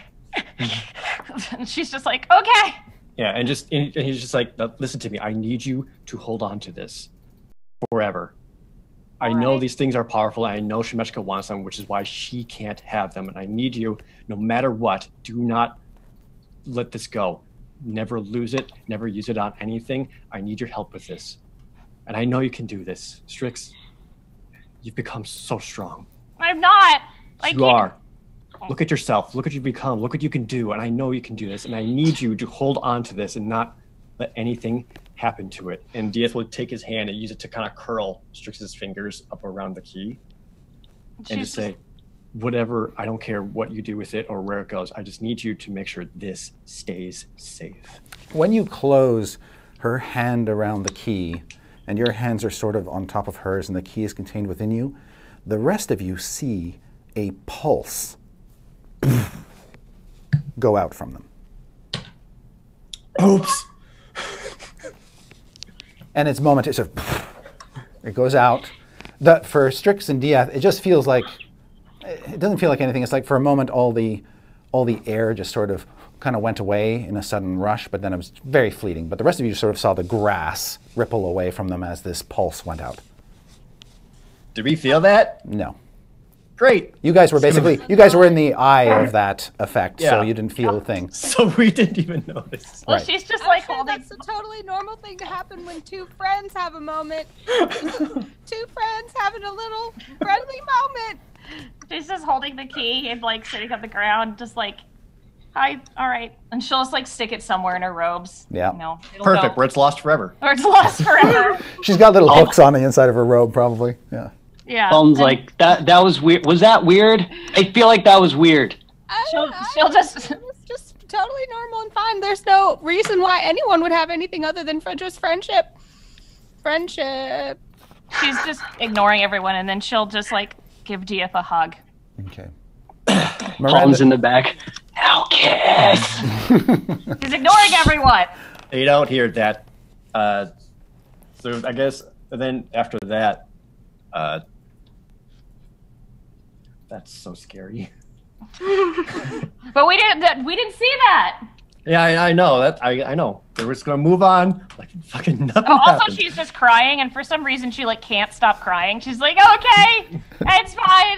and she's just like, okay. Yeah, and he's just like, listen to me. I need you to hold on to this forever. I know these things are powerful, and I know Shemeshka wants them, which is why she can't have them. And I need you, no matter what, do not let this go. Never lose it. Never use it on anything. I need your help with this. And I know you can do this. Strix, you've become so strong. I'm not. You are. Look at yourself. Look what you've become. Look what you can do. And I know you can do this. And I need you to hold on to this and not let anything happen to it. And Dieth will take his hand and use it to kind of curl Strix's fingers up around the key. And just say, whatever, I don't care what you do with it or where it goes. I just need you to make sure this stays safe. When you close her hand around the key, and your hands are sort of on top of hers and the key is contained within you, the rest of you see a pulse go out from them. Oops. And it's momentary. So it goes out. For Strix and Dieth, it just feels like, it doesn't feel like anything. It's like for a moment all the air just sort of kind of went away in a sudden rush, but then it was very fleeting. But the rest of you sort of saw the grass ripple away from them as this pulse went out. Did we feel that? No. Great. You guys were in the eye of that effect, so you didn't feel a thing. So we didn't even notice. Well, she's just like sure holding. that's a totally normal thing to happen when two friends have a moment. Two friends having a little friendly moment. She's just holding the key and like sitting on the ground, just like, hi, all right. And she'll just like stick it somewhere in her robes. Yeah. You know, Perfect, where it's lost forever. Or it's lost forever. She's got little hooks on the inside of her robe, probably. Yeah. Yeah. Paultin's like, that was weird. Was that weird? I feel like that was weird. She'll just. It's just totally normal and fine. There's no reason why anyone would have anything other than just friendship. Friendship. She's just ignoring everyone, and then she'll just like give Dieth a hug. Okay. Paultin's in the back. Now kiss. He's ignoring everyone. You don't hear that. So I guess then after that, that's so scary. But we didn't see that. Yeah, I know that. I know. They were just gonna move on like fucking nothing Also, happened. she's just crying, and for some reason, she like can't stop crying. She's like, "Okay, it's fine.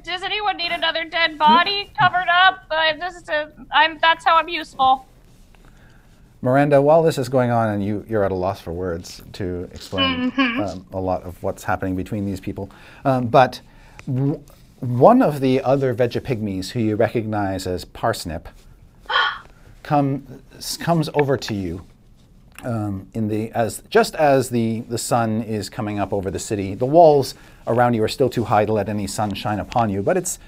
Does anyone need another dead body covered up? That's how I'm useful." Miranda, while this is going on, and you're at a loss for words to explain a lot of what's happening between these people, but one of the other Vegapygmies who you recognize as Parsnip comes over to you just as the sun is coming up over the city. The walls around you are still too high to let any sun shine upon you, but it's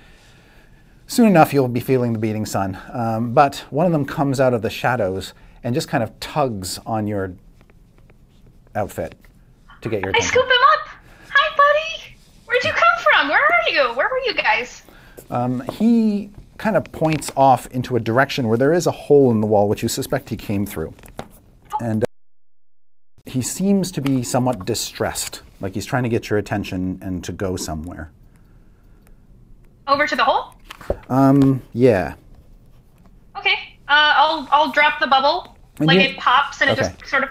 soon enough you'll be feeling the beating sun. But one of them comes out of the shadows and just kind of tugs on your outfit to get your I attention. scoop him up. Hi, buddy. Where'd you come from? Where are you? Where were you guys? He kind of points off into a direction where there is a hole in the wall, which you suspect he came through. And he seems to be somewhat distressed, like he's trying to get your attention and to go somewhere. Over to the hole? Yeah. Okay. I'll drop the bubble. And like you- it pops and it okay. just sort of.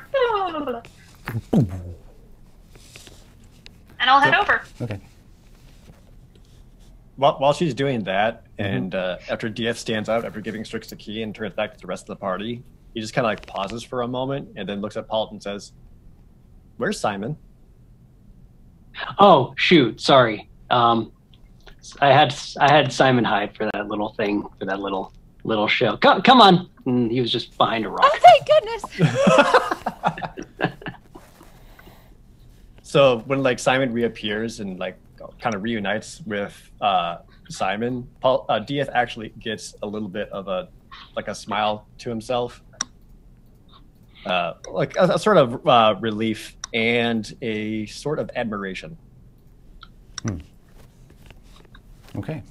And I'll head over. Okay. While she's doing that, and after DF stands out after giving Strix the key and turns back to the rest of the party, he just kind of like pauses for a moment and then looks at Paultin and says, "Where's Simon?" Oh shoot, sorry. I had Simon hide for that little thing, for that little show. Come on. And he was just behind a rock. Oh, thank goodness! So when like Simon reappears and like kind of reunites with Simon, DF actually gets a little bit of a smile to himself, like a sort of relief and a sort of admiration. Okay.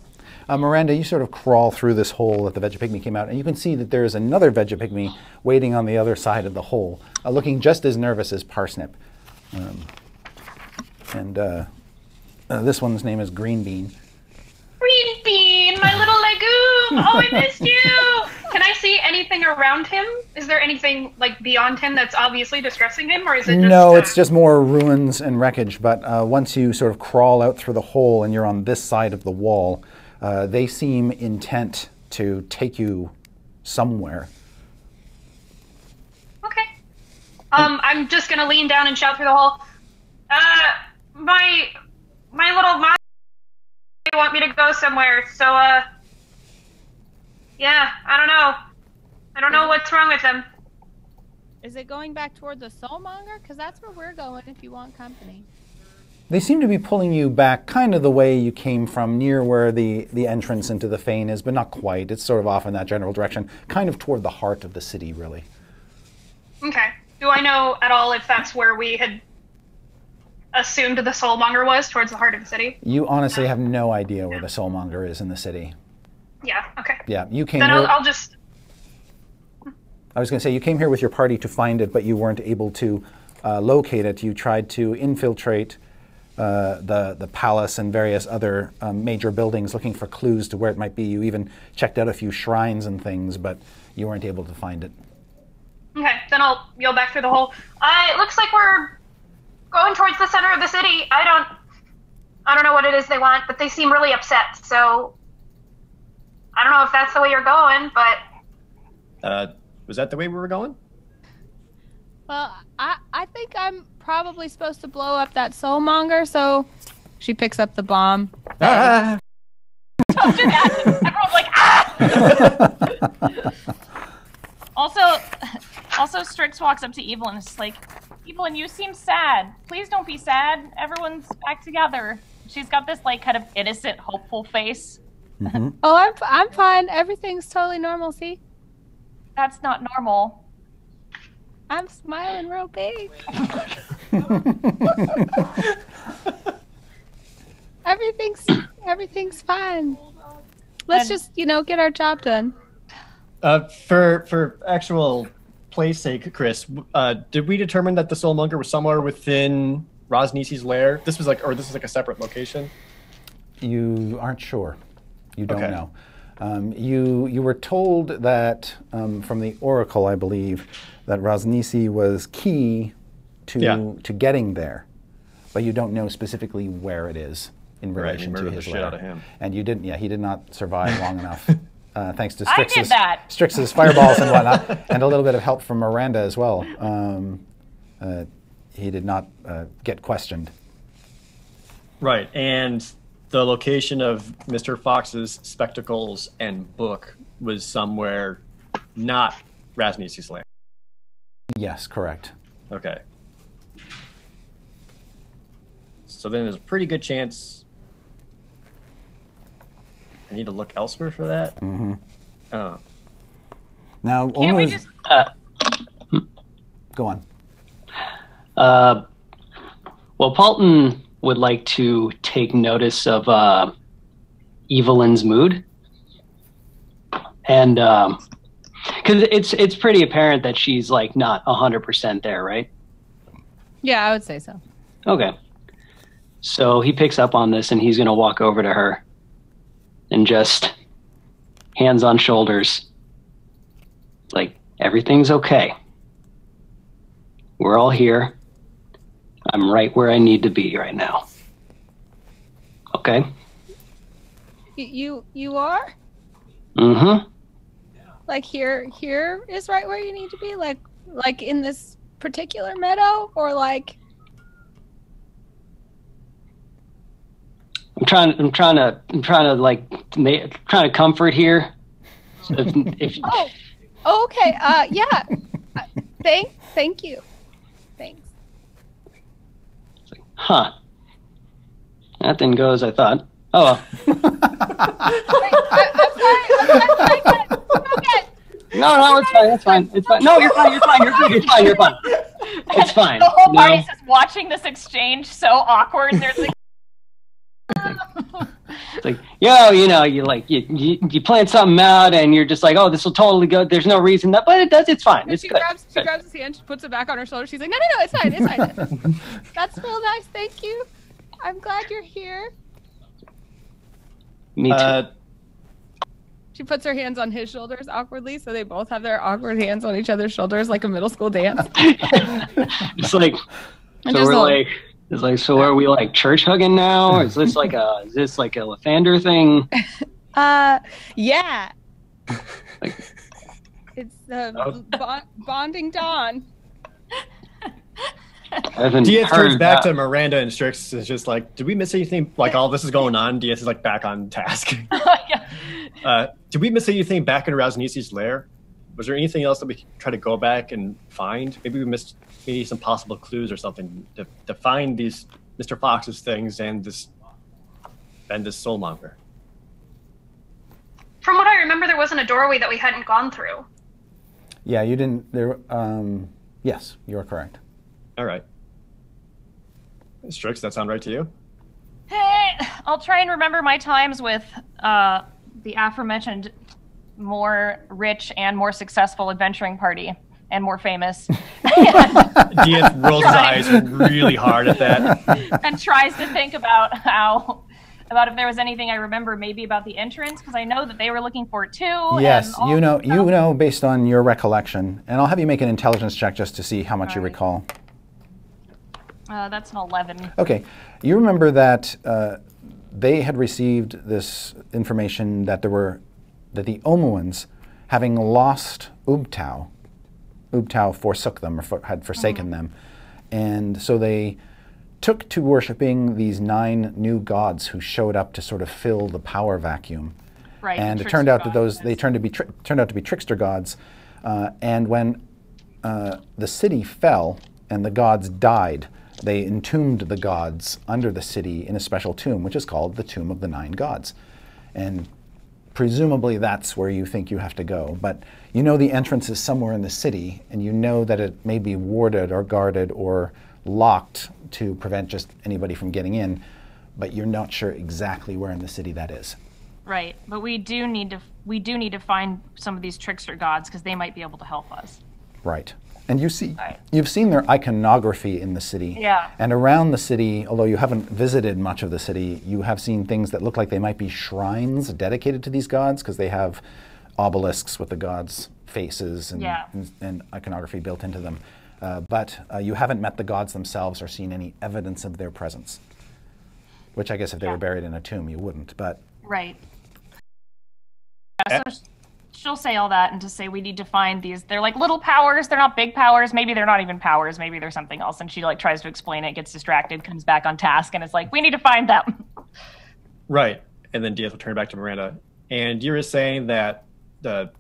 Miranda, you sort of crawl through this hole that the Vegapygmy came out, and you can see that there is another Vegapygmy waiting on the other side of the hole, looking just as nervous as Parsnip. This one's name is Green Bean. Green Bean, my little legume. Oh, I missed you. Can I see anything around him? Is there anything like beyond him that's obviously distressing him, or is it just... No, it's just more ruins and wreckage. But once you sort of crawl out through the hole and you're on this side of the wall, they seem intent to take you somewhere. Okay. I'm just gonna lean down and shout through the hole. My little mom, they want me to go somewhere. So, yeah, I don't know. I don't know what's wrong with them. Is it going back toward the Soulmonger? Because that's where we're going if you want company. They seem to be pulling you back kind of the way you came from, near where the entrance into the Fane is, but not quite. It's sort of off in that general direction, kind of toward the heart of the city, really. Okay. Do I know at all if that's where we had assumed the Soulmonger was, towards the heart of the city? You honestly have no idea where the Soulmonger is in the city. Yeah, okay. Yeah, you came Then here... I'll just... I was going to say, you came here with your party to find it, but you weren't able to locate it. You tried to infiltrate the palace and various other major buildings looking for clues to where it might be. You even checked out a few shrines and things, but you weren't able to find it. Okay, then I'll yell back through the hole. It looks like we're going towards the center of the city. I don't know what it is they want, but they seem really upset, so I don't know if that's the way you're going, but... Was that the way we were going? Well, I think I'm probably supposed to blow up that Soulmonger, so she picks up the bomb. Don't do that. Everyone's like, ah! Also, Strix walks up to Evelyn and is like, Evelyn, you seem sad. Please don't be sad. Everyone's back together. She's got this like kind of innocent, hopeful face. Mm-hmm. Oh, I'm fine. Everything's totally normal, see? That's not normal. I'm smiling real big. Everything's fine. Let's just, get our job done. For actual play's sake, Chris, did we determine that the Soulmonger was somewhere within Rosnisi's lair? This was like a separate location? You aren't sure. You don't know. You were told that from the Oracle, I believe, that Rosnisi was key to getting there, but you don't know specifically where it is in relation to his lair. Out of him. And you didn't. Yeah, he did not survive long enough, thanks to I did that. Strix's fireballs and whatnot, and a little bit of help from Miranda as well. He did not get questioned. Right, and the location of Mr. Fox's spectacles and book was somewhere not Rosnisi's lair. Yes, correct. Okay. So then there's a pretty good chance I need to look elsewhere for that. Mm-hmm. Oh. Now, Can't we just... Go on. Well, Paultin would like to take notice of Evelyn's mood, and because it's pretty apparent that she's like not 100% there, right? Yeah, I would say so. Okay. So he picks up on this and he's going to walk over to her and just hands on shoulders, like, everything's okay. We're all here. I'm right where I need to be right now. Okay? You are? Mm-hmm. Like here is right where you need to be? Like in this particular meadow? Or like... I'm trying to like trying to comfort here. So if Oh, okay. Yeah. Thank you. Thanks. Huh. That didn't go as I thought. Oh well. I'm sorry. Okay. No, it's fine. It's fine. It's fine. No, you're fine. You're fine. You're good. You're fine. You're fine. It's fine. The whole No. party's just watching this exchange, so awkward. There's like, It's like, you plan something out and you're just like, oh, this will totally go. There's no reason that, but it does. It's fine. It's She good. grabs his hand, she puts it back on her shoulder. She's like, no, it's fine. It's fine. That's real nice. Thank you. I'm glad you're here. Me too. She puts her hands on his shoulders awkwardly, so they both have their awkward hands on each other's shoulders like a middle school dance. It's like, And so just we're like- like, it's like, so are we like church hugging now? Or is this like a Lathander thing? Yeah. Like, It's the bonding dawn. I haven't Diaz heard turns back that. to Miranda and Strix is just like, did we miss anything? Like all this is going on. Diaz is like back on task. yeah. Did we miss anything back in Razanisi's lair? Was there anything else that we could try to go back and find? Maybe we missed maybe some possible clues or something to find these Mr. Fox's things and this soulmonger. From what I remember, there wasn't a doorway that we hadn't gone through. Yeah, you didn't. There. Yes, you are correct. All right. Strix, that sound right to you? Hey, I'll try and remember my times with the aforementioned more rich and more successful adventuring party and more famous. Diaz rolls his eyes really hard at that. And tries to think about if there was anything I remember maybe about the entrance, because I know that they were looking for it too. Yes, and you know based on your recollection, and I'll have you make an intelligence check just to see how much you Alright. recall. That's an 11. Okay, you remember that they had received this information that the Omuans, having lost Ubtao forsook them or had forsaken them, and so they took to worshiping these 9 new gods who showed up to sort of fill the power vacuum. Right. And the it turned out trickster that those gods. they turned out to be trickster gods, and when the city fell and the gods died, they entombed the gods under the city in a special tomb, which is called the Tomb of the 9 Gods. And presumably that's where you think you have to go. But you know the entrance is somewhere in the city, and you know that it may be warded or guarded or locked to prevent just anybody from getting in, but you're not sure exactly where in the city that is. Right, but we do need to find some of these trickster gods because they might be able to help us. Right. And Right. you've seen their iconography in the city. Yeah. And around the city, although you haven't visited much of the city, you have seen things that look like they might be shrines dedicated to these gods, because they have obelisks with the gods' faces and iconography built into them. But you haven't met the gods themselves or seen any evidence of their presence. Which I guess if they were buried in a tomb, you wouldn't. But Right. Yeah, so she'll say all that and to say we need to find these. They're like little powers. They're not big powers. Maybe they're not even powers. Maybe they're something else. And she like tries to explain it, gets distracted, comes back on task, and is like, we need to find them. Right. And then Diaz will turn back to Miranda. And you were saying that the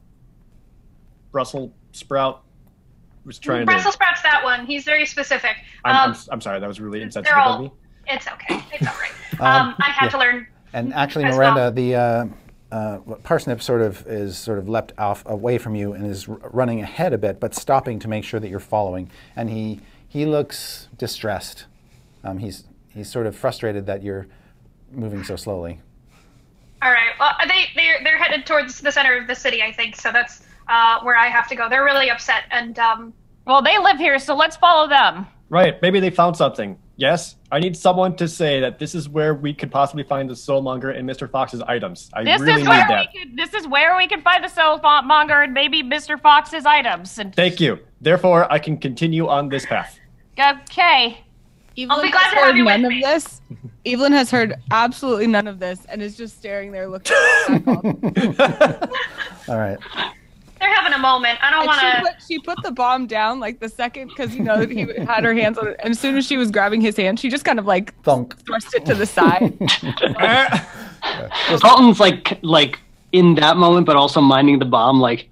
Brussels sprout was trying Brussels to... sprouts that one. He's very specific. I'm sorry, that was really insensitive they're of all- me. It's okay. It's all right. I had to learn. And actually, as Miranda, the parsnip sort of leapt off away from you and is running ahead a bit, but stopping to make sure that you're following. And he looks distressed. He's sort of frustrated that you're moving so slowly. All right. Well, they're headed towards the center of the city, I think. So that's where I have to go. They're really upset, and Well, they live here, so let's follow them. Right. Maybe they found something. Yes. I need someone to say that this is where we could possibly find the soulmonger and Mr. Fox's items. I really need that. This is where we could find the soulmonger and maybe Mr. Fox's items. And Thank you. Therefore, I can continue on this path. okay. I'll be glad to have you with me. This. Evelyn has heard absolutely none of this and is just staring there looking at All right. They're having a moment. I don't want to. She put the bomb down like the second because he had her hands on it, and as soon as she was grabbing his hand, she just kind of like Thunk. thrust it to the side. Paultin's like in that moment, but also minding the bomb, like.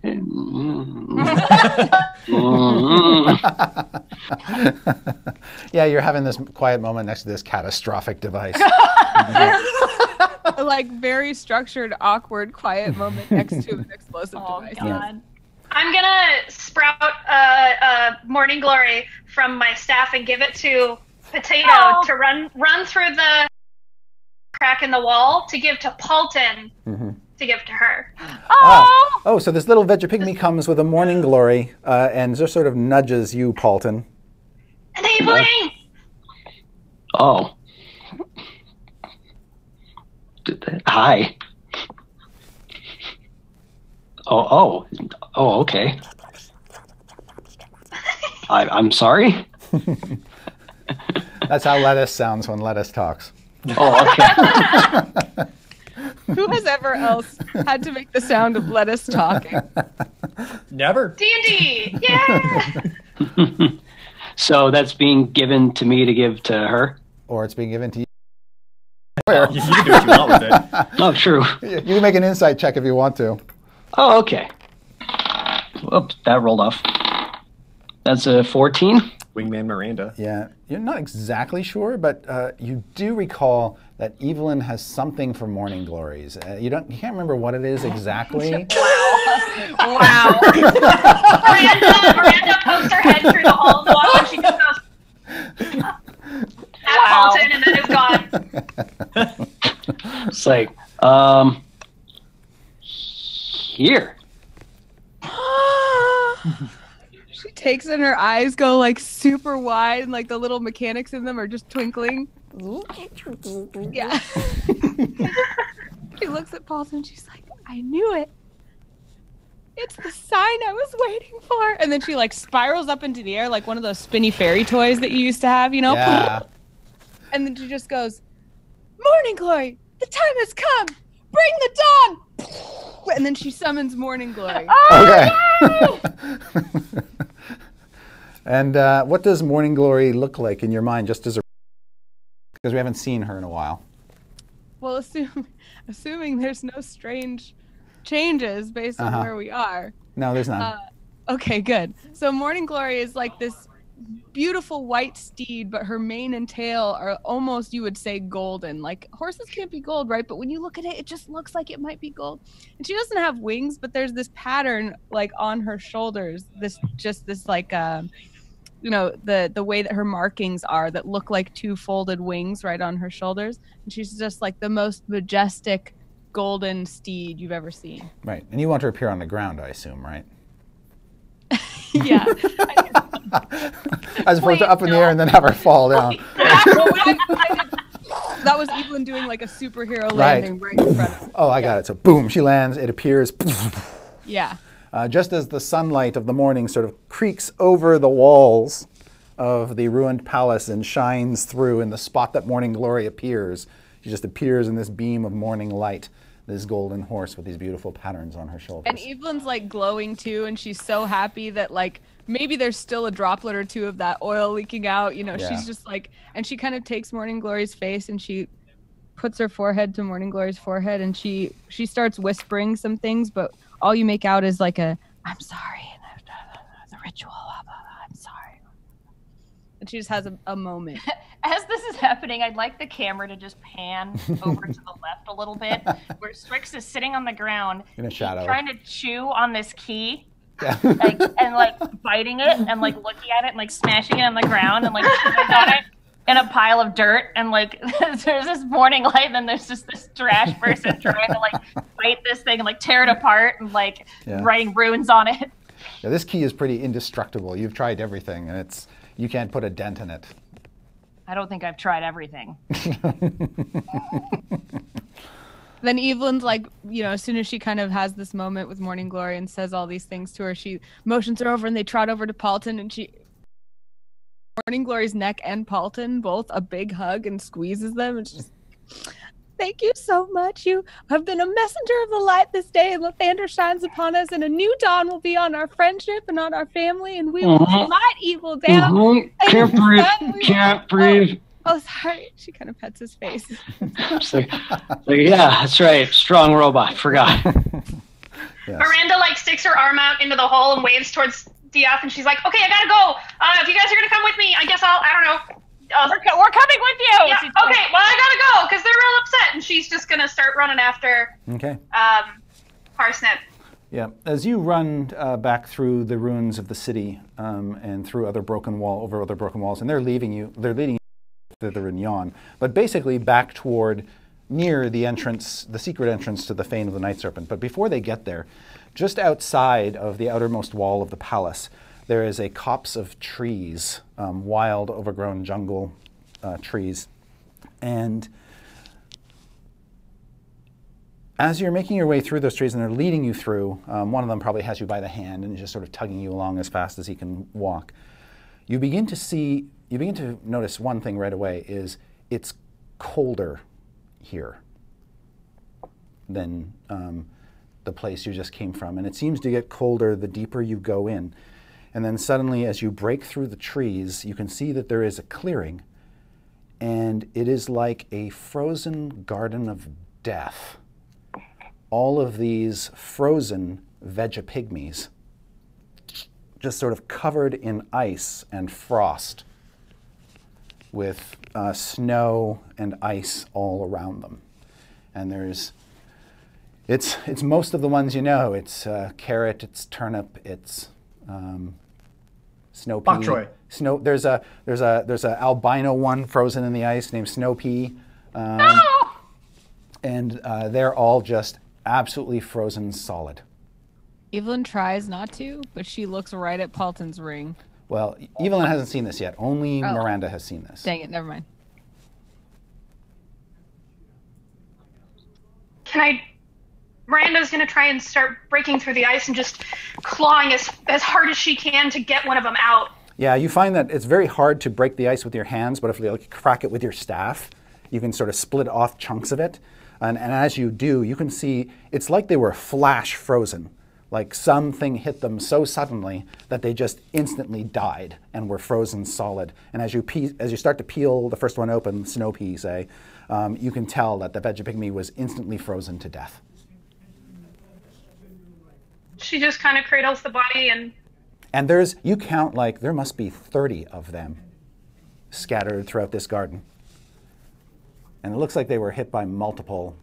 Yeah, you're having this quiet moment next to this catastrophic device. Like very structured, awkward, quiet moment next to an explosive device. God. Yeah. I'm gonna sprout Morning Glory from my staff and give it to Potato to run through the crack in the wall to give to Paultin to give to her. Oh, so this little Vegapygmy comes with a morning glory and just sort of nudges you, Paultin. Enabling! Oh. Hi. Oh, okay. I'm sorry. That's how lettuce sounds when lettuce talks. Oh, okay. Who has ever else had to make the sound of lettuce talking? Never. D&D! Yeah! So that's being given to me to give to her? Or it's being given to you. You can do what you want with it. Oh, true. You can make an insight check if you want to. Oh, okay. Whoops, that rolled off. That's a 14. Wingman Miranda. Yeah, you're not exactly sure, but you do recall that Evelyn has something for morning glories. You can't remember what it is exactly. Wow. Miranda pokes her head through the hole in the wall and she just goes at Paultin and then is gone. It's like, here. She takes it and her eyes go like super wide and like the little mechanics in them are just twinkling. Yeah. She looks at Paulson and she's like, I knew it. It's the sign I was waiting for. And then she like spirals up into the air like one of those spinny fairy toys that you used to have, you know? Yeah. And then she just goes, Morning Glory, the time has come. Bring the dawn. And then she summons Morning Glory. Okay. And what does morning glory look like in your mind, just as a... Because we haven't seen her in a while. Well, assuming there's no strange changes based on where we are. No, there's none. Okay, good. So Morning Glory is like this beautiful white steed, but her mane and tail are almost, you would say, golden. Like horses can't be gold, right? But when you look at it, it just looks like it might be gold. And she doesn't have wings, but there's this pattern like on her shoulders. This like the way that her markings are that look like two folded wings right on her shoulders. And she's just like the most majestic golden steed you've ever seen. Right. And you want her to appear on the ground, I assume, right? Yeah. As opposed to up in the air and then have her fall down. That was Evelyn doing like a superhero landing right in front of her. Oh, I got it. So boom, she lands, it appears. Yeah. Just as the sunlight of the morning sort of creaks over the walls of the ruined palace and shines through in the spot that morning glory appears. She just appears in this beam of morning light, this golden horse with these beautiful patterns on her shoulders. And Evelyn's like glowing too, and she's so happy that like maybe there's still a droplet or two of that oil leaking out. You know, she's just like, and she kind of takes Morning Glory's face and she puts her forehead to Morning Glory's forehead and she starts whispering some things, but all you make out is like a, I'm sorry, the ritual, I'm sorry. And she just has a moment. As this is happening, I'd like the camera to just pan over to the left a little bit, where Strix is sitting on the ground, in a shadow, trying to chew on this key, Yeah. and like biting it, and like looking at it, and like smashing it on the ground, and like chewing on it in a pile of dirt, and like there's this morning light, and then there's just this trash person trying to like bite this thing and like tear it apart, and like writing runes on it. Yeah, this key is pretty indestructible. You've tried everything, and you can't put a dent in it. I don't think I've tried everything. Then Evelyn's like, you know, as soon as she kind of has this moment with Morning Glory and says all these things to her, she motions her over and they trot over to Paultin and she Morning Glory's neck and Paultin both a big hug and squeezes them and just, thank you so much. You have been a messenger of the light this day, and Lathander shines upon us, and a new dawn will be on our friendship and on our family, and we will smite evil down. Can't breathe. Can't breathe. Oh, sorry. She kind of pets his face. Yeah, that's right. Strong robot. Forgot. Yes. Miranda like sticks her arm out into the hole and waves towards DF, and she's like, "Okay, I gotta go. If you guys are gonna come with me, I guess I don't know. We're coming with you." Yeah. Okay. Well, I gotta go because they're real upset, and she's just gonna start running after. Okay. Parsnip. Yeah. As you run back through the ruins of the city and through other broken walls, and they're leading you further in Yon, but basically back toward near the entrance, the secret entrance to the Fane of the Night Serpent. But before they get there, just outside of the outermost wall of the palace, there is a copse of trees, wild, overgrown jungle trees. And as you're making your way through those trees and they're leading you through, one of them probably has you by the hand and is just sort of tugging you along as fast as he can walk. You begin to notice one thing right away is it's colder here than the place you just came from. And it seems to get colder the deeper you go in. And then suddenly, as you break through the trees, you can see that there is a clearing. And it is like a frozen garden of death. All of these frozen vegapygmies just sort of covered in ice and frost with snow and ice all around them. And it's most of the ones you know. It's carrot, it's turnip, it's snow pea. Bok choy. There's a albino one frozen in the ice named Snow Pea. And they're all just absolutely frozen solid. Evelyn tries not to, but she looks right at Paultin's ring. Well, Evelyn hasn't seen this yet. Only Miranda has seen this. Dang it, never mind. Miranda's gonna try and start breaking through the ice and just clawing as hard as she can to get one of them out. Yeah, you find that it's very hard to break the ice with your hands, but if you crack it with your staff, you can sort of split off chunks of it. And as you do, you can see it's like they were flash frozen. Like something hit them so suddenly that they just instantly died and were frozen solid. And as you start to peel the first one open, Snow Pea, say, you can tell that the Vegapygmy was instantly frozen to death. She just kind of cradles the body And you count like there must be 30 of them scattered throughout this garden. And it looks like they were hit by multiple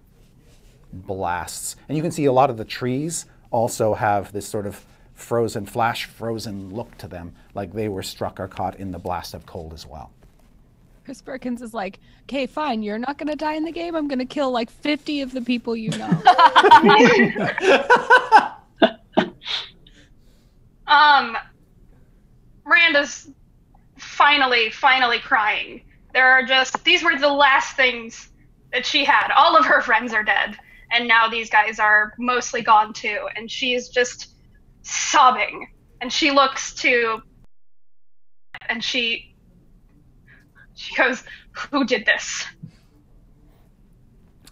blasts. And you can see a lot of the trees also have this sort of flash frozen look to them, like they were struck or caught in the blast of cold as well. Chris Perkins is like, okay, fine, you're not going to die in the game. I'm going to kill like 50 of the people you know. Miranda's finally crying. These were the last things that she had. All of her friends are dead. And now these guys are mostly gone too. And she's just sobbing. And she looks to, and she goes, "Who did this?"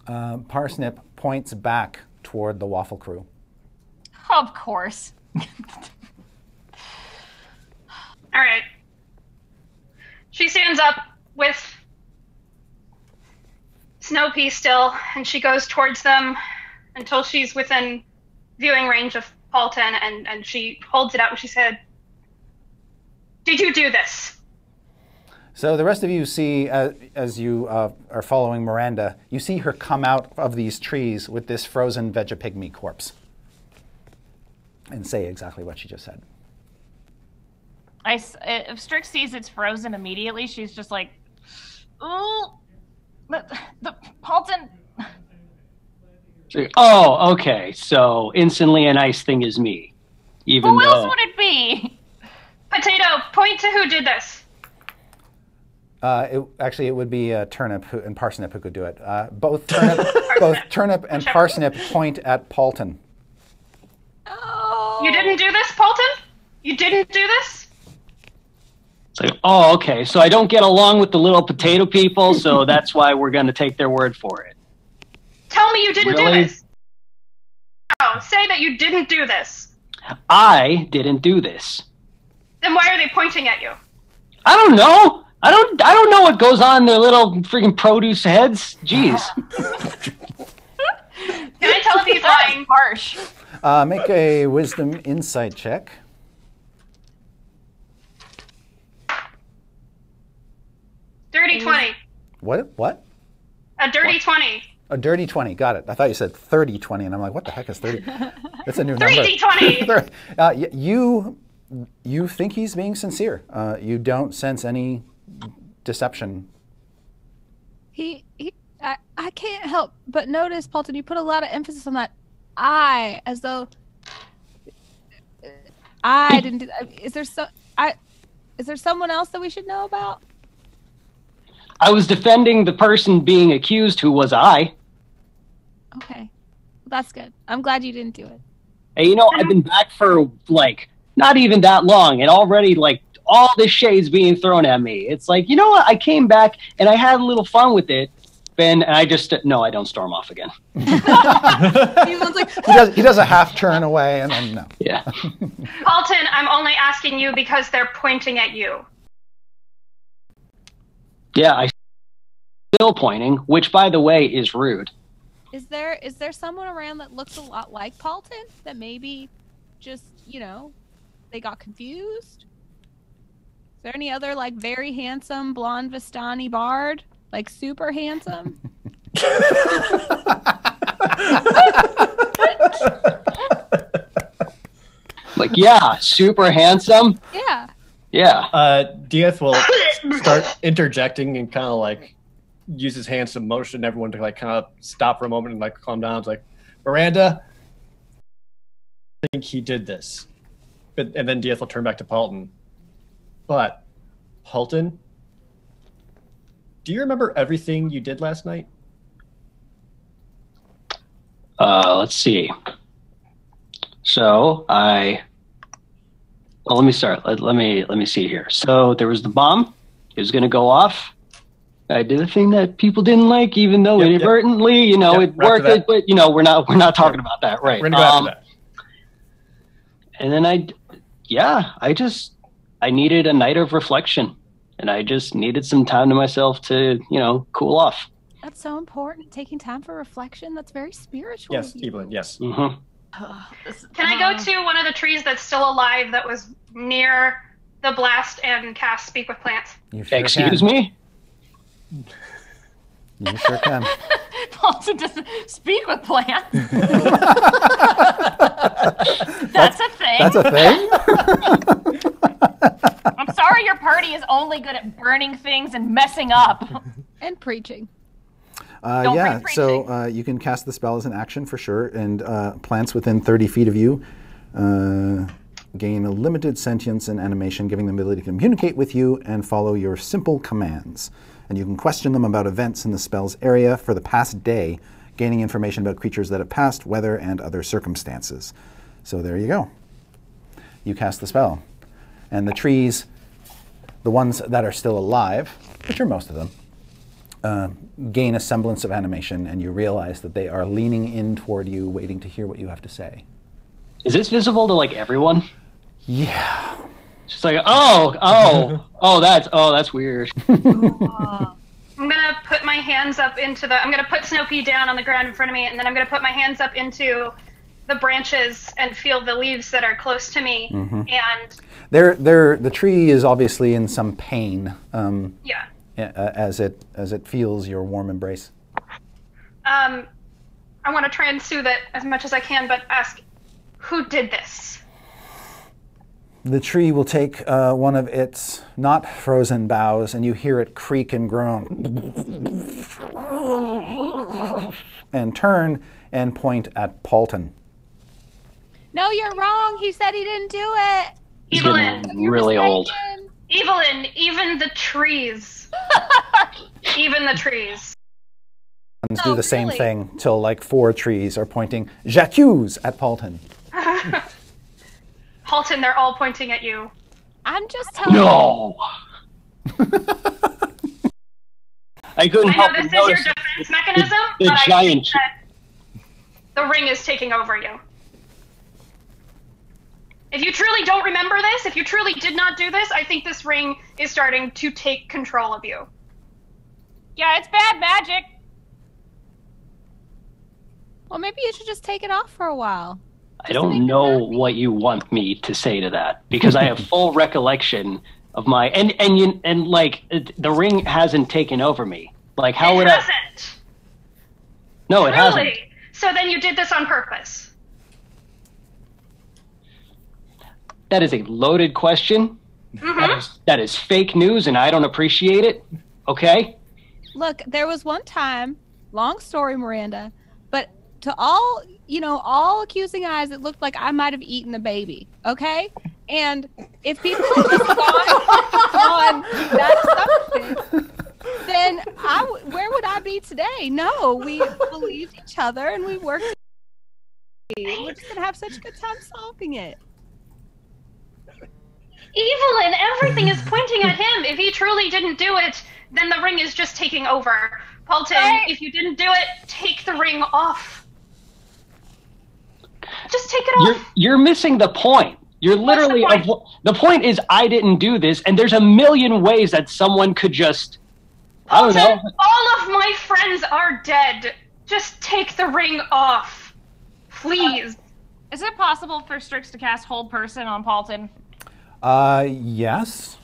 Parsnip points back toward the Waffle Crew. Of course. All right. She stands up with Snow Pea still, and she goes towards them until she's within viewing range of Paultin, and she holds it out and she said, "Did you do this?" So the rest of you see, as you are following Miranda, you see her come out of these trees with this frozen Vegapygmy corpse and say exactly what she just said. If Strix sees it's frozen immediately, she's just like, "Ooh, the Paultin." Oh, okay. So instantly an ice thing is me, even Who though. else would it be? Potato, point to who did this. It would be Turnip and Parsnip who could do it. Both Turnip and Parsnip point at Paultin. Oh. You didn't do this, Paultin? You didn't do this? It's like, oh, okay, so I don't get along with the little potato people, so that's why we're going to take their word for it. Tell me you didn't do Really? this. No, say that you didn't do this. I didn't do this. Then why are they pointing at you? I don't know. I don't know what goes on in their little freaking produce heads. Jeez. Can I tell if he's lying? Harsh. Make a wisdom insight check. Dirty 20. What? A dirty 20. A dirty 20. Got it. I thought you said 30-20, and I'm like, what the heck is 30? That's a new number. 30-20. You think he's being sincere. You don't sense any deception. I can't help but notice, Paultin, you put a lot of emphasis on that I, as though I didn't do that. Is there someone else that we should know about? I was defending the person being accused, who was I. Okay. Well, that's good. I'm glad you didn't do it. Hey, I've been back for, like, not even that long, and already, like, all this shade's being thrown at me. It's like, you know what? I came back, and I had a little fun with it, and I just, no, I don't storm off again. He does a half turn away, and then no. Yeah. Paultin, I'm only asking you because they're pointing at you. Yeah, I still pointing, which, by the way, is rude. Is there someone around that looks a lot like Paultin that maybe just, they got confused? Is there any other, like, very handsome blonde Vistani bard? Like, super handsome? Like, yeah, super handsome? Yeah. Yeah. Dieth will start interjecting and kind of like use his hands to motion everyone to like kind of stop for a moment and like calm down. It's like, Miranda, I think he did this. And then Dieth will turn back to Paultin. But, Paultin, do you remember everything you did last night? Let's see. So well, let me start. Let me see here. So there was the bomb. It was going to go off. I did a thing that people didn't like, even though inadvertently, it worked. But we're not talking about that, right? We're gonna go after that. And then I needed a night of reflection, and I just needed some time to myself to, cool off. That's so important. Taking time for reflection. That's very spiritual. Yes, Evelyn. Yes. Mm-hmm. Can I go to one of the trees that's still alive that was near the blast and cast Speak with Plants? You sure Excuse can. me? You sure can. Paultin doesn't speak with plants. That's a thing. That's a thing? I'm sorry your party is only good at burning things and messing up. And preaching. Yeah, so you can cast the spell as an action for sure, and plants within 30 feet of you gain a limited sentience and animation, giving them the ability to communicate with you and follow your simple commands. And you can question them about events in the spell's area for the past day, gaining information about creatures that have passed, weather, and other circumstances. So there you go. You cast the spell. And the trees, the ones that are still alive, which are most of them, gain a semblance of animation, and you realize that they are leaning in toward you, waiting to hear what you have to say. Is this visible to like everyone? Yeah. Just like, that's weird. I'm gonna put my hands up into I'm gonna put Snoopy down on the ground in front of me, and then I'm gonna put my hands up into the branches and feel the leaves that are close to me. Mm-hmm. And the tree is obviously in some pain. Yeah. As it feels your warm embrace. I want to try and soothe it as much as I can, but ask, who did this? The tree will take one of its not frozen boughs, and you hear it creak and groan, and turn and point at Paultin. No, you're wrong. He said he didn't do it. He's Evelyn, getting really old. Evelyn, even the trees. Even the trees. Do the same thing till like 4 trees are pointing j'accuse at Paultin. Paultin, they're all pointing at you. I'm just telling No. I couldn't I help know but this is your notice defense mechanism, the but I think giant. that the ring is taking over you. If you truly don't remember this, if you truly did not do this, I think this ring is starting to take control of you. Yeah, it's bad magic. Well, maybe you should just take it off for a while. I don't know what you want me to say to that because I have full recollection of my and like the ring hasn't taken over me. Like how would I? Hasn't. No, it hasn't. Truly. So then you did this on purpose. That is a loaded question. Mm-hmm. That is fake news, and I don't appreciate it. Okay. Look, there was one time, long story, Miranda, but to all, all accusing eyes, it looked like I might have eaten the baby. Okay. And if people had just gone on that assumption, then where would I be today? No, we believed each other and we worked. We're just gonna have such a good time solving it. Evelyn, everything is pointing at him. If he truly didn't do it, then the ring is just taking over. Paultin, if you didn't do it, take the ring off. Just take it off. You're missing the point. You're literally the point is I didn't do this, and there's a million ways that someone could just. Paultin, I don't know. all of my friends are dead. Just take the ring off, please. Is it possible for Strix to cast Hold Person on Paultin? Yes.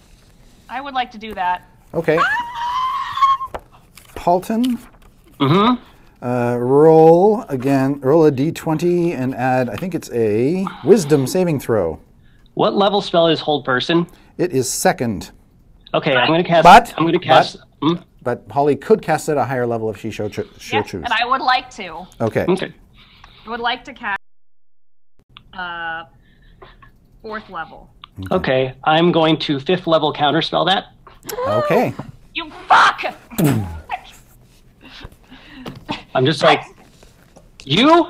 I would like to do that. Okay. Paultin. Mm-hmm. Roll a d20 and add, I think it's a Wisdom saving throw. What level spell is Hold Person? It is second. Okay, I'm going to cast. But Holly could cast it at a higher level if she choose. And I would like to. Okay. I would like to cast 4th level. Okay, I'm going to 5th level counterspell that. Okay. You fuck! I'm just like, you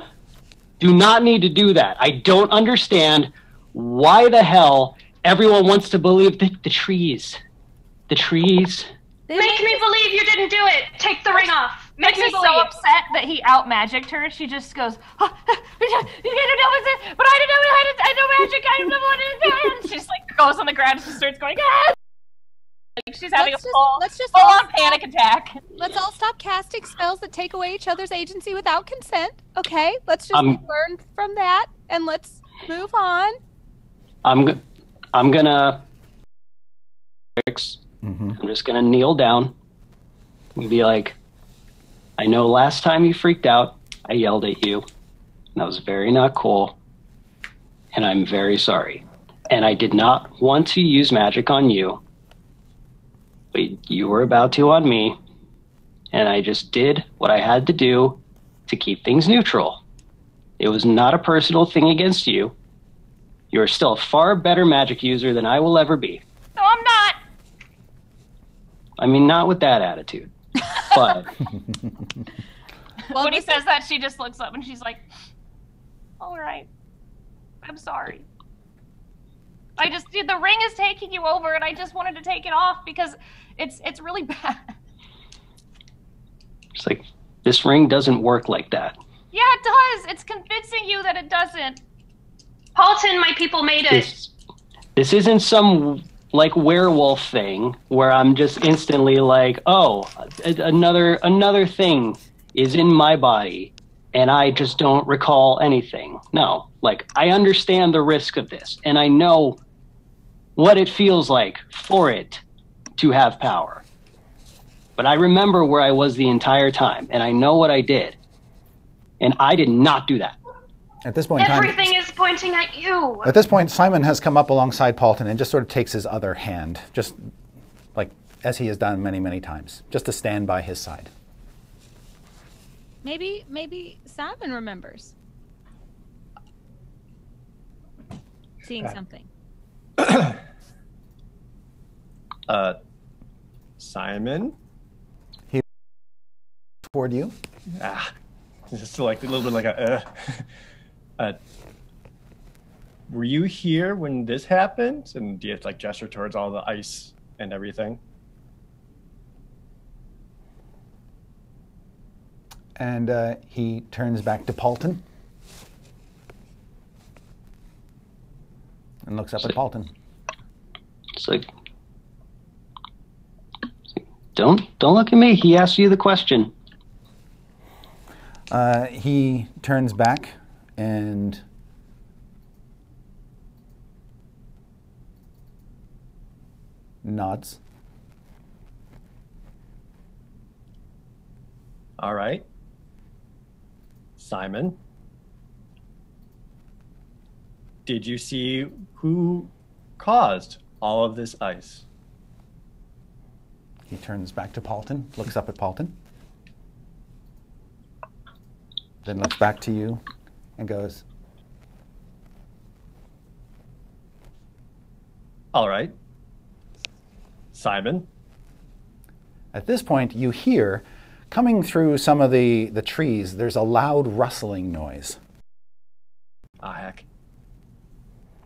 do not need to do that. I don't understand why the hell everyone wants to believe that the trees. Make me believe you didn't do it. Take the ring off. Make me She's believe. so upset that he out-magicked her. She just goes, oh, you didn't know it, but I didn't know I know magic. I didn't know what it is. And she's like, goes on the ground and she starts going, ah! Like she's having full-on panic attack. Let's all stop casting spells that take away each other's agency without consent, okay? Let's just learn from that, and let's move on. I'm gonna... I'm just gonna kneel down and be like, I know last time you freaked out, I yelled at you. And that was very not cool. And I'm very sorry. And I did not want to use magic on you. But you were about to on me. And I just did what I had to do to keep things neutral. It was not a personal thing against you. You're still a far better magic user than I will ever be. No, I'm not. I mean, not with that attitude. But when he says that, she just looks up and she's like, all right, I'm sorry. The ring is taking you over and I just wanted to take it off because it's really bad. It's like, this ring doesn't work like that. Yeah, it does. It's convincing you that it doesn't. Paultin, my people made it. This isn't some like werewolf thing where I'm just instantly like, oh, another thing is in my body and I just don't recall anything. No, like I understand the risk of this and I know what it feels like for it to have power. But I remember where I was the entire time and I know what I did. And I did not do that. At this point in time, everything is pointing at you. At this point, Simon has come up alongside Paultin and just sort of takes his other hand, just like as he has done many, many times, just to stand by his side. Maybe Simon remembers seeing something. Simon? He toward you? Just like a little bit like a were you here when this happened? And do you have to like gesture towards all the ice and everything? And he turns back to Paultin. And looks up at Paultin. It's like, don't look at me. He asked you the question. He turns back and nods. All right. Simon, did you see who caused all of this ice? He turns back to Paultin, looks up at Paultin, then looks back to you and goes, All right. Simon? At this point, you hear, coming through some of the trees, there's a loud rustling noise. Ah, heck.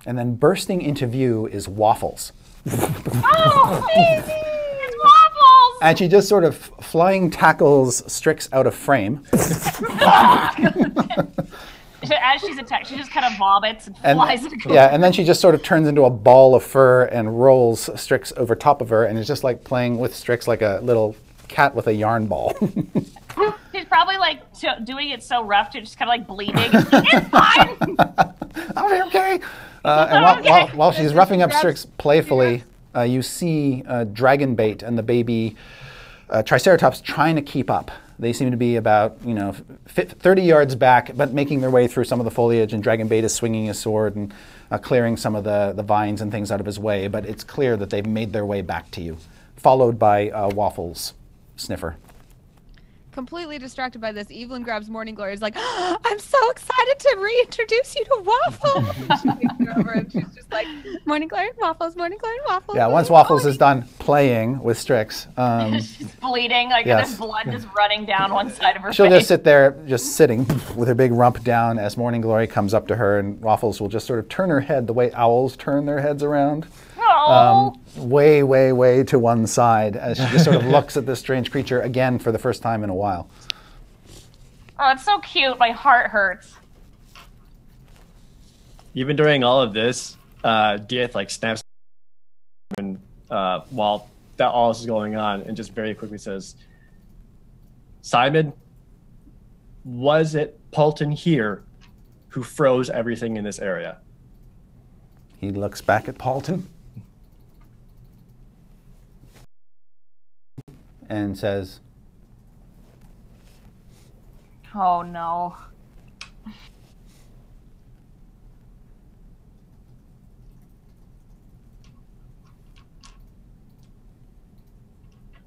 And then bursting into view is Waffles. Oh, baby! It's Waffles! And she just sort of flying tackles Strix out of frame. As she's attacked, she just kind of vomits and flies. Yeah, and then she just sort of turns into a ball of fur and rolls Strix over top of her and is just like playing with Strix like a little cat with a yarn ball. She's probably like doing it so rough, she's just kind of like bleeding. It's fine! I'll be okay. And while she's roughing up Strix playfully, you see Dragonbait and the baby Triceratops trying to keep up. They seem to be about 30 yards back, but making their way through some of the foliage, and Dragonbait is swinging his sword and clearing some of the vines and things out of his way, but it's clear that they've made their way back to you, followed by Waffles Sniffer. Completely distracted by this, Evelyn grabs Morning Glory. Is like, oh, I'm so excited to reintroduce you to Waffles. She leans her over and she's just like, Morning Glory, Waffles, Morning Glory, Waffles. Yeah, once Waffles is done playing with Strix, she's bleeding, like yes. there's blood just running down one side of her she'll face. just sit there, just sitting with her big rump down as Morning Glory comes up to her, and Waffles will just sort of turn her head the way owls turn their heads around. Way, way, way to one side as she just sort of looks at this strange creature again for the first time in a while. Oh, it's so cute. My heart hurts. Even during all of this, Dieth like snaps and while that all this is going on, and just very quickly says, Simon, was it Paultin here who froze everything in this area? He looks back at Paultin and says, Oh no.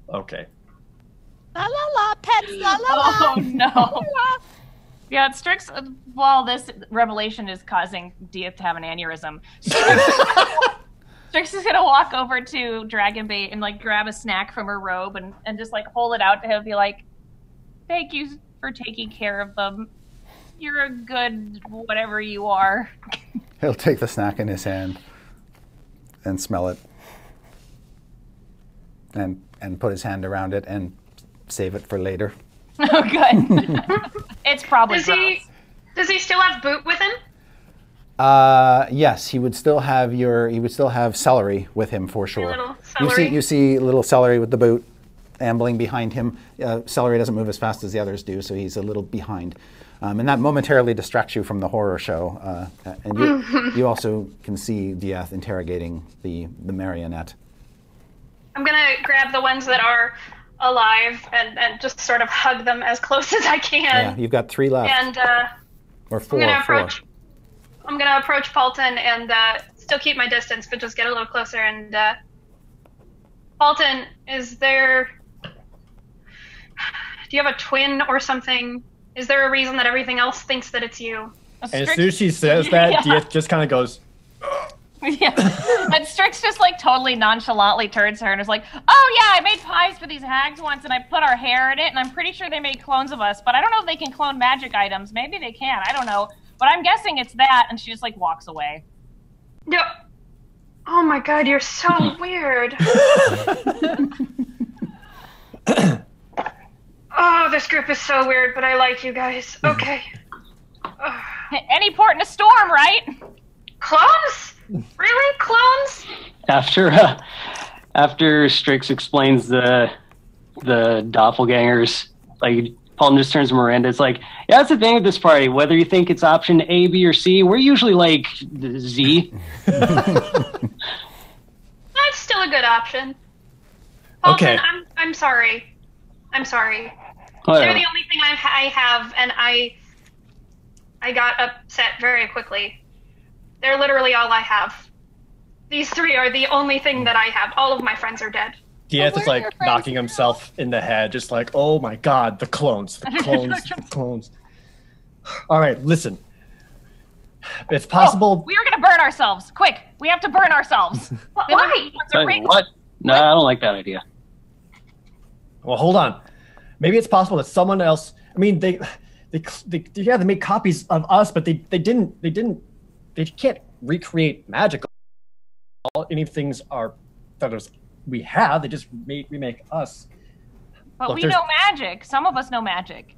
Okay. La la la, pets, la la la. Oh no. Yeah, it's Strix, while this revelation is causing Dieth to have an aneurysm, Strix is gonna walk over to Dragonbait and like grab a snack from her robe and just like hold it out to him and be like, thank you for taking care of them. You're a good whatever you are. he'll take the snack in his hand and smell it and put his hand around it and save it for later. Oh, good. It's probably Does he still have Boot with him? Yes, he would still have Celery with him for sure. Little Celery. You see little Celery with the boot ambling behind him. Celery doesn't move as fast as the others do, so he's a little behind. And that momentarily distracts you from the horror show. And you also can see Dieth interrogating the marionette. I'm gonna grab the ones that are alive and just sort of hug them as close as I can. Yeah, you've got 3 left. And or 4. I'm gonna approach Paultin and still keep my distance, but just get a little closer. And Paultin, is there? Do you have a twin or something? Is there a reason that everything else thinks that it's you? And as soon as she says that, Yeah. Dieth just kind of goes, Yeah. But Strix just like totally nonchalantly turns to her and is like, oh yeah, I made pies for these hags once and I put our hair in it and I'm pretty sure they made clones of us, but I don't know if they can clone magic items. Maybe they can, I don't know. But I'm guessing it's that, and she just like walks away. No. Oh my god, you're so weird. Oh, this group is so weird, but I like you guys. Okay. Any port in a storm, right? Clones? Really? Clones? After Strix explains the doppelgangers, like Paultin just turns to Miranda. It's like, yeah, that's the thing with this party. Whether you think it's option A, B, or C, we're usually like Z. That's still a good option. Paultin, Okay. I'm sorry. I'm sorry. Whatever. They're the only thing I have, and I got upset very quickly. They're literally all I have. These three are the only thing that I have. All of my friends are dead. Dieth where is are like your friends knocking now? himself in the head, just like, oh my god, the clones, the clones, the clones. All right, listen. It's possible. We are going to burn ourselves. Quick, we have to burn ourselves. Why? What? No, I don't like that idea. Well, hold on. Maybe it's possible that someone else. I mean, they made copies of us, but they can't recreate magic. All any things are that is we have. They just remake us. But Look, we there's- know magic. Some of us know magic.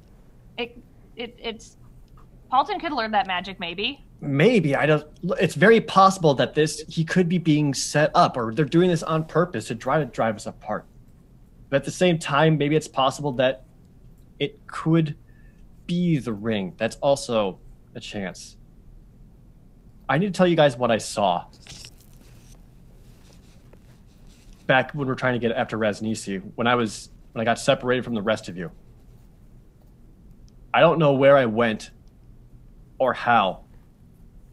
It's Paultin could learn that magic, maybe. Maybe I don't. It's very possible that he could be being set up, or they're doing this on purpose to try to drive us apart. But at the same time, maybe it's possible that it could be the ring. That's also a chance. I need to tell you guys what I saw back when we were trying to get after Raznisi. When I got separated from the rest of you. I don't know where I went or how.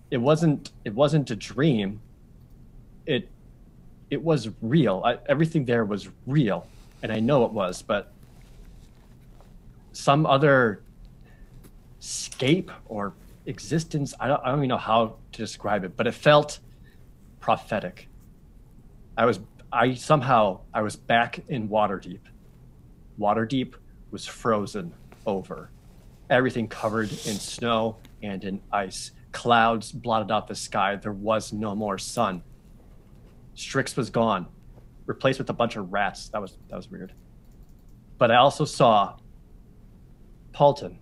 It wasn't a dream. It was real. Everything there was real, and I know it was, but some other scape or existence, I don't even know how to describe it, but it felt prophetic. I was back in Waterdeep. Waterdeep was frozen over. Everything covered in snow and in ice. Clouds blotted out the sky. There was no more sun. Strix was gone, replaced with a bunch of rats. That was weird. But I also saw Paultin.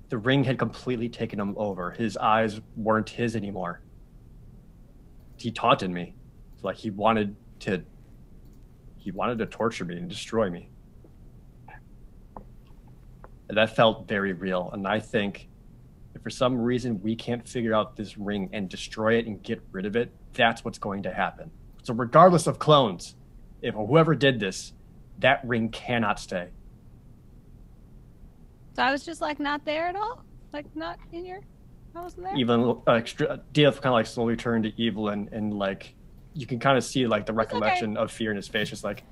The ring had completely taken him over. His eyes weren't his anymore. He taunted me. Like he wanted to torture me and destroy me. And that felt very real. And I think if for some reason we can't figure out this ring and destroy it and get rid of it, that's what's going to happen. So regardless of clones, if whoever did this, that ring cannot stay. So I was just like not there at all? Like not in your... I wasn't there? Even DF kind of like slowly turned to evil and like you can kind of see like the recollection of fear in his face, just like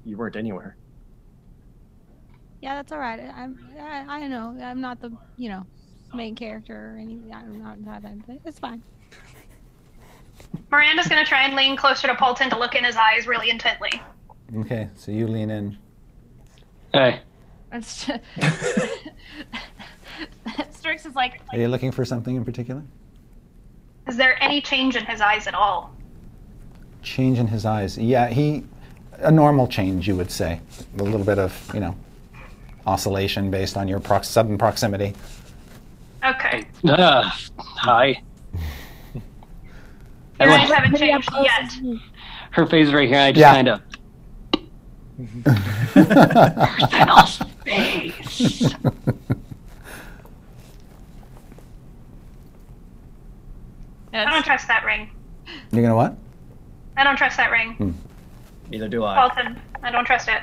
you weren't anywhere. Yeah, that's all right. I know. I'm not the, main character or anything. I'm not that. It's fine. Miranda's gonna try and lean closer to Paultin to look in his eyes really intently. Okay, so you lean in. Hey, It's Strix is like, Are you looking for something in particular? Is there any change in his eyes at all? Change in his eyes. Yeah, a normal change, you would say. A little bit of, oscillation based on your sudden proximity. Okay. Hi. Your eyes haven't changed yet. Her face right here, I just Yeah. kind of... Thanos' face. I don't trust that ring. You're gonna what? I don't trust that ring. Neither do I. Paultin, I don't trust it.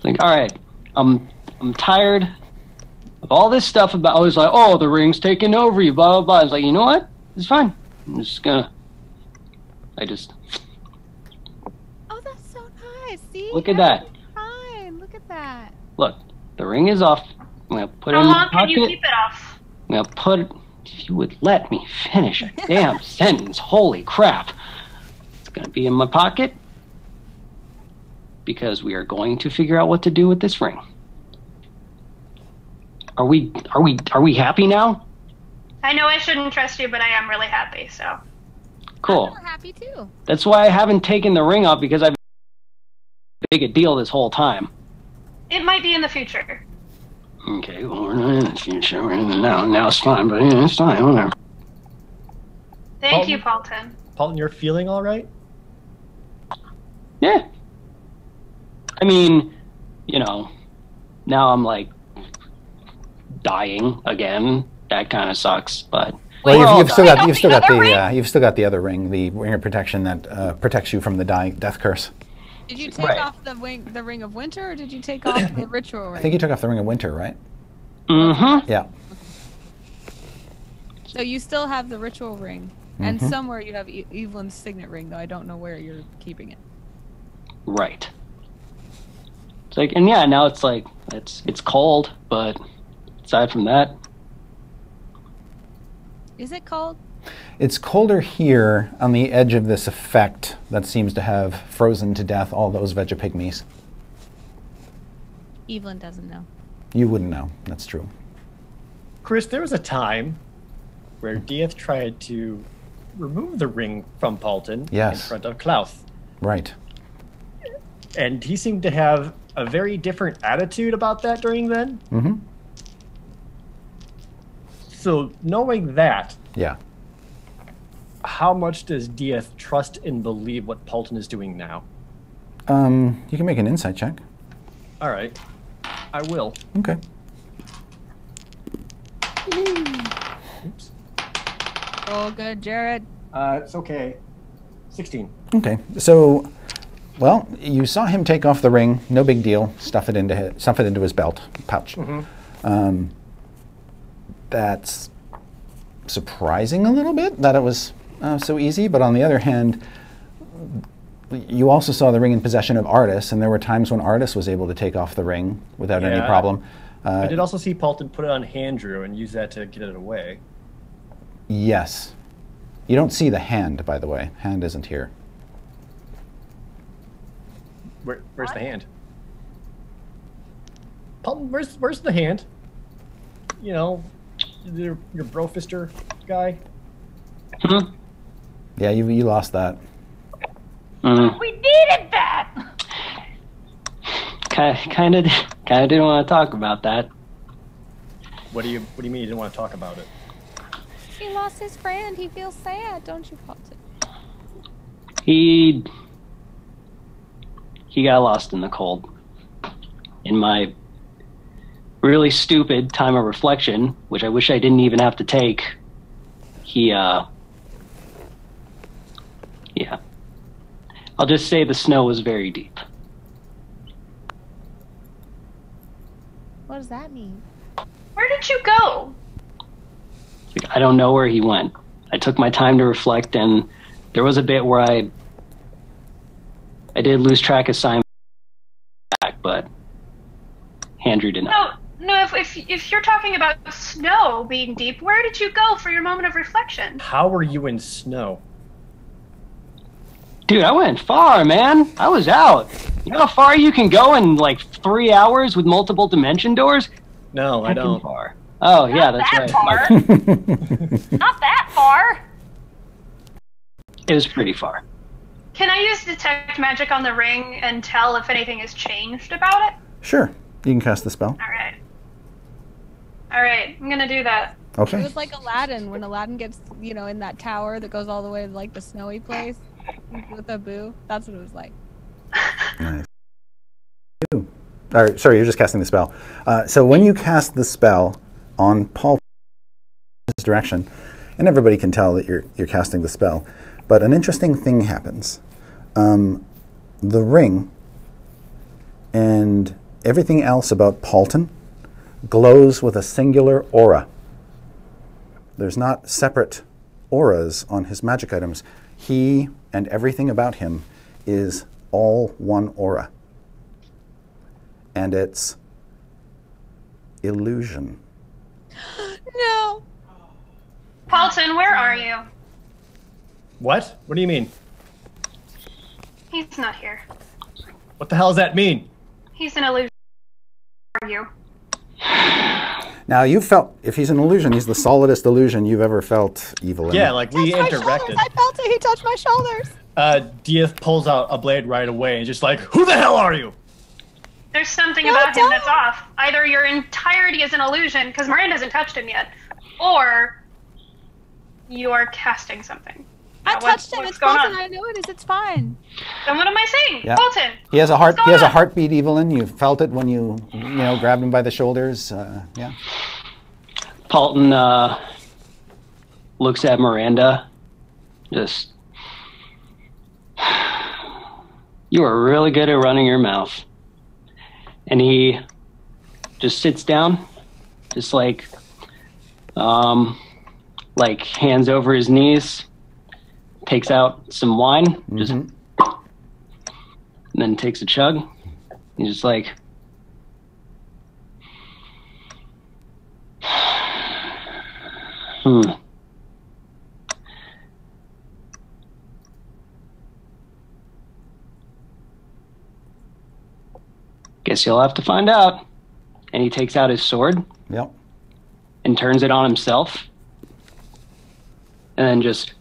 Like, all right, I'm tired of all this stuff about. I was like, oh, the ring's taking over you, blah blah blah. I was like, you know what? It's fine. I'm just gonna. Oh, that's so nice. See? Look at that. Fine. Look at that. Look, the ring is off. I'm gonna put it How in my long can you pocket. keep it off? I'm gonna put it. If you would let me finish a damn sentence, holy crap! It's gonna be in my pocket because we are going to figure out what to do with this ring. Are we happy now? I know I shouldn't trust you, but I am really happy, so. Cool. I'm happy too. That's why I haven't taken the ring off, because I've been a big deal this whole time. It might be in the future. Okay, well, we're not in the future. We're in the now. Now it's fine, but yeah, it's fine. Whatever. Thank you, Paultin. Paultin, you're feeling all right? Yeah. I mean, you know, now I'm like dying again. That kind of sucks, but Well, you've still got the other ring, the ring of protection that protects you from the death curse. Did you take off the ring of winter, or did you take off the ritual ring? I think you took off the ring of winter, right? Mm-hmm. Yeah. So you still have the ritual ring, and somewhere you have Evelyn's signet ring, though I don't know where you're keeping it. Right. It's like, and yeah, now it's like it's cold, but aside from that, is it cold? It's colder here on the edge of this effect that seems to have frozen to death all those Vegapygmies. Evelyn doesn't know. You wouldn't know. That's true. Chris, there was a time where Dieth tried to remove the ring from Paultin in front of Klaus. Right. And he seemed to have a very different attitude about that during then. Mm-hmm. So knowing that, yeah, how much does Dieth trust and believe what Paultin is doing now? You can make an insight check. All right, I will. Okay. Oops. Oh, good, Jared. It's okay. 16. Okay, so, well, you saw him take off the ring. No big deal. Stuff it into his belt pouch. Mm-hmm. That's surprising a little bit that it was so easy, but on the other hand, you also saw the ring in possession of Artis, and there were times when Artis was able to take off the ring without any problem. I did also see Paultin put it on Handrew and use that to get it away. Yes. You don't see the hand, by the way. Hand isn't here. Where's the hand? Paultin, where's the hand? You know, your brofister guy. Hmm? Yeah, you lost that. We needed that. Kind of didn't want to talk about that. What do you mean you didn't want to talk about it? He lost his friend. He feels sad, don't you, Paultin? He got lost in the cold. In my really stupid time of reflection, which I wish I didn't even have to take, yeah. I'll just say the snow was very deep. What does that mean? Where did you go? I don't know where he went. I took my time to reflect, and there was a bit where I did lose track of Simon back, but Andrew did not. No. If you're talking about snow being deep, where did you go for your moment of reflection? How were you in snow? Dude, I went far, man. I was out. You know how far you can go in like 3 hours with multiple dimension doors? No, I don't. Far. Oh, yeah, that's right. Far. Not that far. It was pretty far. Can I use detect magic on the ring and tell if anything has changed about it? Sure. You can cast the spell. All right, I'm gonna do that. Okay. It was like Aladdin, when Aladdin gets, in that tower that goes all the way to like the snowy place with Abu. That's what it was like. Nice. All right, sorry, you're just casting the spell. So when you cast the spell on Paul's direction, and everybody can tell that you're casting the spell, but an interesting thing happens. The ring and everything else about Paultin glows with a singular aura. There's not separate auras on his magic items. He and everything about him is all one aura. And it's illusion. No. Paultin, where are you? What? What do you mean? He's not here. What the hell does that mean? He's an illusion. Where are you? Now you felt, if he's an illusion, he's the solidest illusion you've ever felt evil in. Yeah, like we Touched my interacted. shoulders. I felt it. He touched my shoulders. Diaz pulls out a blade right away and just like, who the hell are you? There's something No, about him don't. that's off. Either your entirety is an illusion, because Miranda hasn't touched him yet, or you are casting something. I Now, touched him. what's It's going Paultin. on? I know it is. It's fine. Then what am I saying? Yeah. Paultin. He has a heart. What's He has a going on? heartbeat, Evelyn. You felt it when you grabbed him by the shoulders. Yeah. Paultin looks at Miranda. Just, you are really good at running your mouth. And he just sits down, just like hands over his knees, takes out some wine, just, and then takes a chug. He's just like, guess you'll have to find out. And he takes out his sword Yep. and turns it on himself. And then just,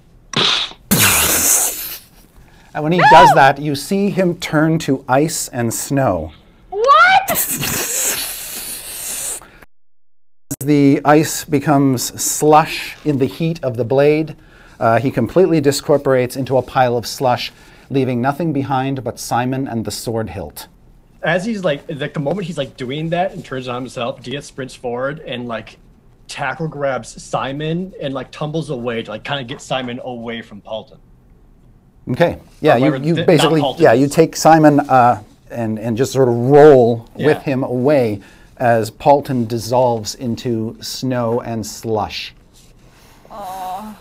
And when he does that, you see him turn to ice and snow. What? The ice becomes slush in the heat of the blade. He completely discorporates into a pile of slush, leaving nothing behind but Simon and the sword hilt. As he's like the moment he's like doing that and turns on himself, Diaz sprints forward and like tackle grabs Simon and like tumbles away to like kind of get Simon away from Paultin. Okay. Yeah, Or you not basically, Paultin. yeah, you take Simon and just sort of roll with Yeah. him away as Paultin dissolves into snow and slush. Oh,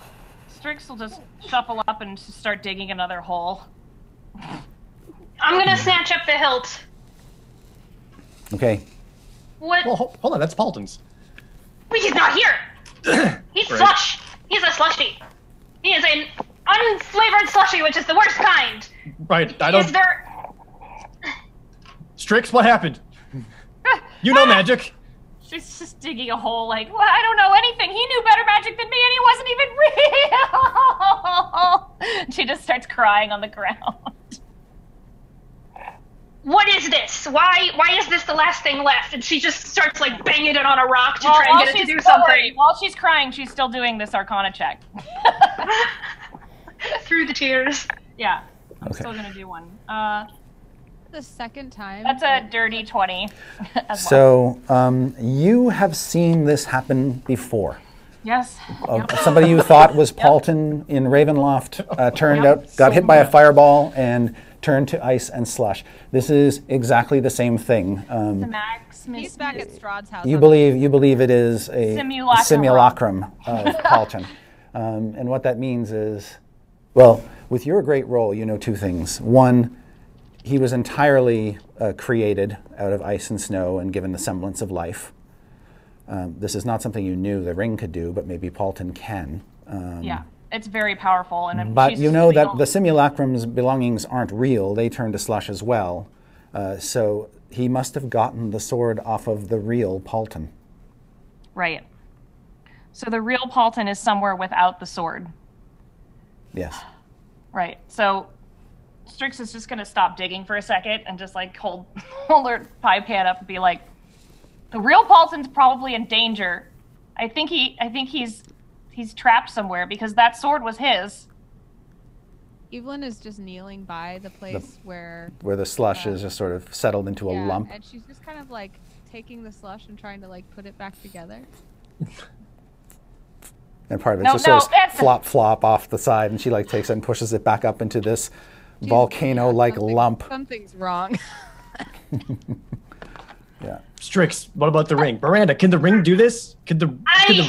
Strix will just shuffle up and just start digging another hole. I'm gonna snatch up the hilt. Okay. What? Well, hold on, that's Paultin's. Wait, he's not here! He's Right. slush! He's a slushy! He is an unflavored slushy, which is the worst kind! Right, I don't. Is there... Strix, what happened? You know magic. She's just digging a hole like, well, I don't know anything. He knew better magic than me and he wasn't even real. She just starts crying on the ground. What is this? Why is this the last thing left? And she just starts like banging it on a rock to try and get it to do something. While she's crying, she's still doing this Arcana check. Through the tears. Yeah, I'm Okay. still gonna do one. The second time. That's a dirty 20 as well. So you have seen this happen before. Yes. Yep. Somebody you thought was Paultin in Ravenloft turned out, got hit by a fireball and turned to ice and slush. This is exactly the same thing. The Maximus. He's back at Strahd's house. You believe it is a Simulacrum. simulacrum of Paultin. And what that means is, well, with your great roll, you know two things. One, he was entirely created out of ice and snow and given the semblance of life. This is not something you knew the ring could do, but maybe Paultin can. Yeah, it's very powerful. And But she's you know that really the simulacrum's belongings aren't real. They turn to slush as well. So he must have gotten the sword off of the real Paultin. Right. So the real Paultin is somewhere without the sword. Yes. Right. So Strix is just going to stop digging for a second and just like hold her pie pan up and be like, the real Paulton's probably in danger. I think he's trapped somewhere because that sword was his. Evelyn is just kneeling by the place where Where the slush is just sort of settled into a yeah, lump. and she's just kind of like taking the slush and trying to like put it back together. And part of it No, just sort of that's- flop, flop off the side, and she like takes it and pushes it back up into this volcano-like lump. Something's wrong. Yeah. Strix, what about the ring? Miranda, can the ring do this? Could the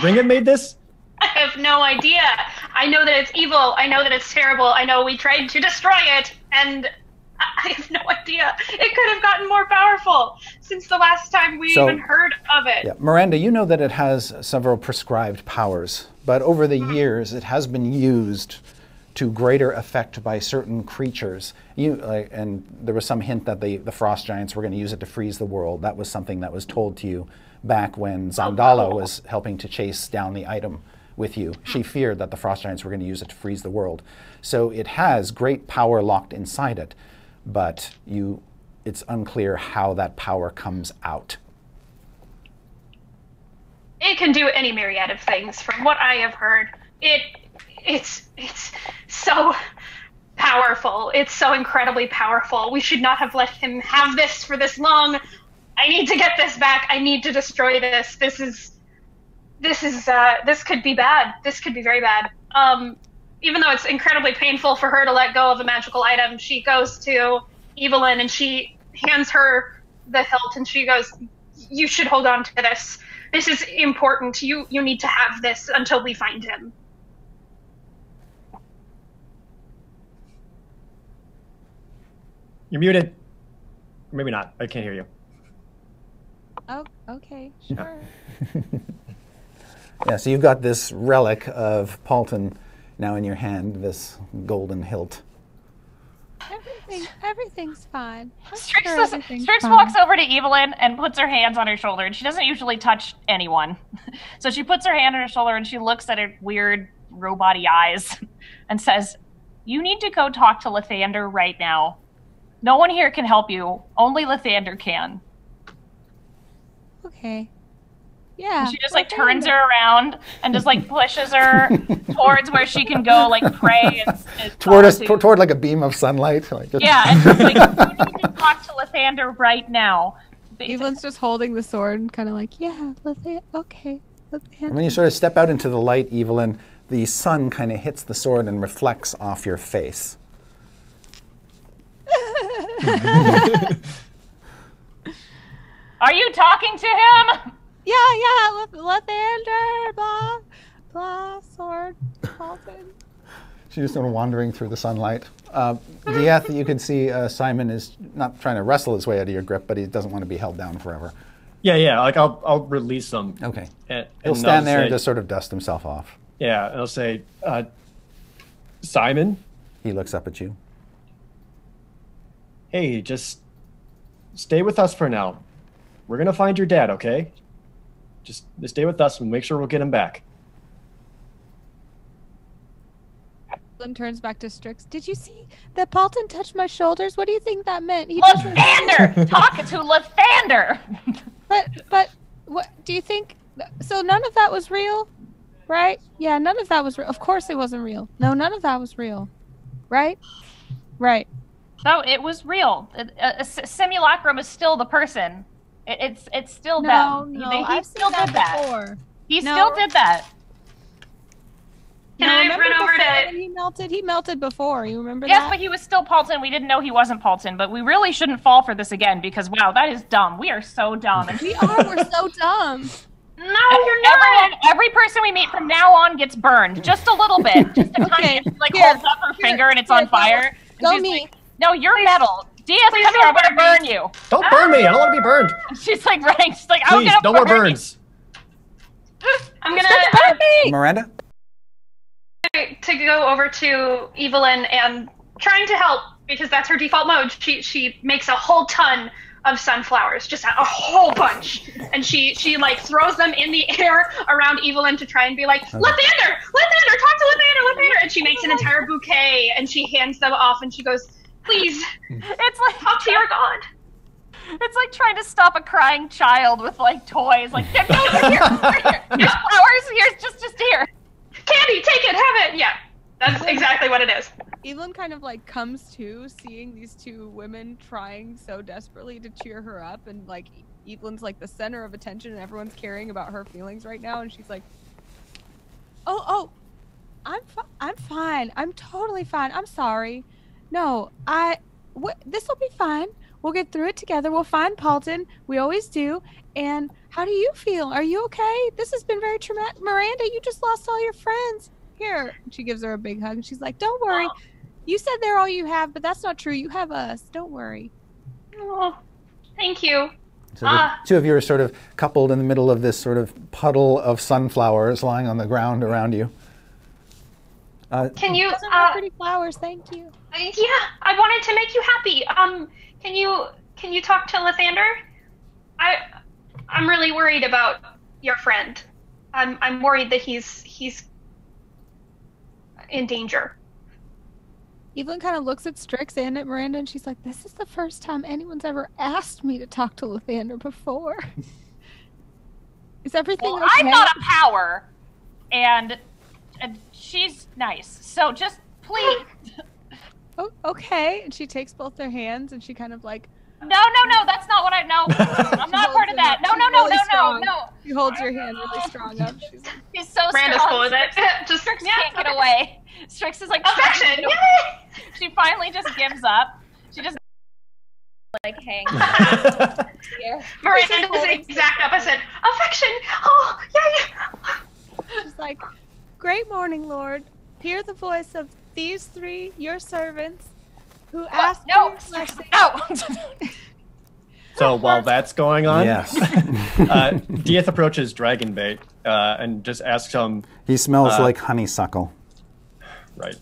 ring have made this? I have no idea. I know that it's evil. I know that it's terrible. I know we tried to destroy it, and I have no idea. It could have gotten more powerful since the last time we even heard of it. Yeah. Miranda, you know that it has several prescribed powers, but over the years it has been used to greater effect by certain creatures. And there was some hint that the frost giants were going to use it to freeze the world. That was something that was told to you back when Zandala was helping to chase down the item with you. She feared that the frost giants were going to use it to freeze the world. So it has great power locked inside it, but it's unclear how that power comes out. It can do any myriad of things. From what I have heard, it's so powerful. It's so incredibly powerful. We should not have let him have this for this long. I need to get this back. I need to destroy this. This could be bad. This could be very bad. Even though it's incredibly painful for her to let go of a magical item, she goes to Evelyn and she hands her the hilt and she goes, "You should hold on to this. This is important. You need to have this until we find him." You're muted. Or maybe not. I can't hear you. Oh, okay, sure. Yeah, so you've got this relic of Paultin now in your hand, this golden hilt. Everything's fine. Strix walks over to Evelyn and puts her hands on her shoulder, and she doesn't usually touch anyone. So she puts her hand on her shoulder and she looks at her weird robot-y eyes and says, "You need to go talk to Lathander right now. No one here can help you. Only Lathander can." Okay. Yeah. And she just turns her around and just pushes her towards where she can go pray and toward like a beam of sunlight. Yeah, and she's like, "You need to talk to Lathander right now." Evelyn's just holding the sword and kind of yeah, Lathander, okay. Lathander. When you sort of step out into the light, Evelyn, the sun kind of hits the sword and reflects off your face. Are you talking to him? Yeah, Lathander, blah, blah, sword, Paultin. She's just sort of wandering through the sunlight. Dieth, you can see Simon is not trying to wrestle his way out of your grip, but he doesn't want to be held down forever. Yeah. I'll release him. Okay. And he'll stand there and just sort of dust himself off. Yeah, and I'll say, Simon. He looks up at you. Hey, just stay with us for now. We're gonna find your dad, okay? Just stay with us and make sure we'll get him back. Evelyn turns back to Strix. Did you see that Paultin touched my shoulders? What do you think that meant? Lathander! Talking to Lathander! But what do you think? So none of that was real, right? Yeah, none of that was real. Of course it wasn't real. No, none of that was real, right? Right. No, it was real. A simulacrum is still the person. It's still them. No, he still did that. Before. He still did that. Can I run over to... He melted. He melted before. You remember that? Yes, but he was still Paultin. We didn't know he wasn't Paultin, but we really shouldn't fall for this again because, wow, that is dumb. We are so dumb. We are. We're so dumb. No, you're not. Every person we meet from now on gets burned. Just a little bit. Just a tiny bit. She holds up her finger and it's on fire. Go me. No, you're metal. Diaz, come here. I'm going to burn you. Don't burn me. I don't want to be burned. She's running. She's like, Please, I'm going to no more burns. I'm going to... Miranda? To go over to Evelyn and trying to help because that's her default mode. She makes a whole ton of sunflowers, just a whole bunch, and she throws them in the air around Evelyn to try and be like, Lathander, talk to Lathander, and she makes an entire bouquet and she hands them off and she goes, please, it's like talk to your god. It's like trying to stop a crying child with toys. Here. Here's flowers. Here's just here. Candy, take it, have it. Yeah, that's exactly what it is. Evelyn kind of comes to seeing these two women trying so desperately to cheer her up, and Evelyn's the center of attention, and everyone's caring about her feelings right now, and she's like, "Oh, I'm fine. I'm totally fine. I'm sorry. No, this will be fine. We'll get through it together. We'll find Paultin. We always do. And how do you feel? Are you okay? This has been very traumatic. Miranda, you just lost all your friends. Here." She gives her a big hug and she's like, "Don't worry. You said they're all you have, but that's not true. You have us. Don't worry." Oh, thank you. So the two of you are sort of coupled in the middle of this sort of puddle of sunflowers lying on the ground around you. Can you? Those are my pretty flowers. Thank you. Yeah, I wanted to make you happy. Can you talk to Lathander? I'm really worried about your friend. I'm worried that he's in danger. Evelyn kind of looks at Strix and at Miranda, and she's like, "This is the first time anyone's ever asked me to talk to Lathander before." Is everything okay? I'm not a power, and she's nice. So just please. Oh, okay. And she takes both their hands, and she kind of like. No, that's not what I know. I'm not part of that. No. She holds your hand really strong up. She's so Miranda's strong. cool with it. Just Strix can't get away. Strix is like affection. She finally just gives up. She just like hangs. Miranda is the exact opposite. Affection. Oh, yeah. She's like, "Great morning, Lord. Hear the voice of these three, your servants, who asked for your blessing." No. So while that's going on, Yes. Dieth approaches Dragonbait and just asks him. He smells like honeysuckle. Right.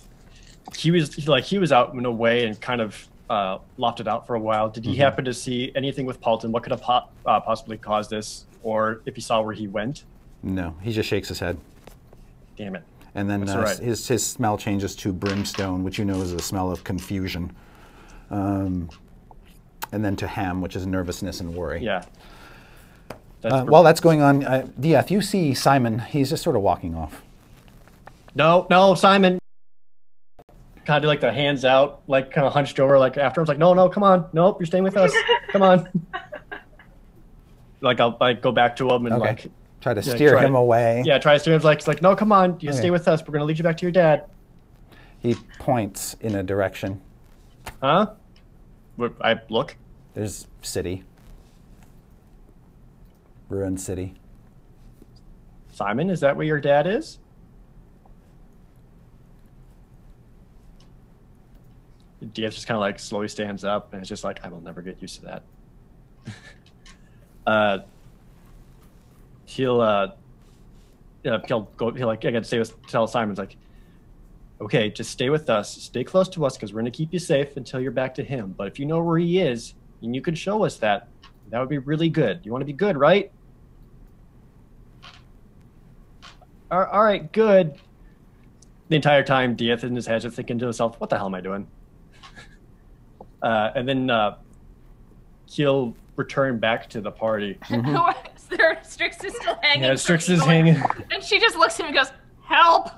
He was out and away and kind of lofted out for a while. Did he happen to see anything with Paultin? What could have possibly caused this, or if he saw where he went? No, he just shakes his head. Damn it. And then That's right. his smell changes to brimstone, which you know is a smell of confusion. And then to ham, which is nervousness and worry. Yeah. While that's going on, Dieth, you see Simon. He's just sort of walking off. No, Simon. Kind of like the hands out, like kind of hunched over, like after him. It's like, no, come on. Nope, you're staying with us. Come on. Like I'll go back to him and like try to steer him away. Yeah, try to steer him. It's like, no, come on, you stay with us. We're gonna lead you back to your dad. He points in a direction. Huh? I look. There's city. Ruined city. Simon, is that where your dad is? Dieth just kind of like slowly stands up and it's just like, I will never get used to that. He'll like again tell Simon's like, okay, just stay with us, stay close to us because we're gonna keep you safe until you're back to him. But if you know where he is and you can show us that would be really good. You want to be good, right? All right, good. The entire time, Dieth in his head just thinking to himself, what the hell am I doing? And then he'll return back to the party. Strix is still hanging. Yeah, Strix is hanging. And she just looks at him and goes, "Help!"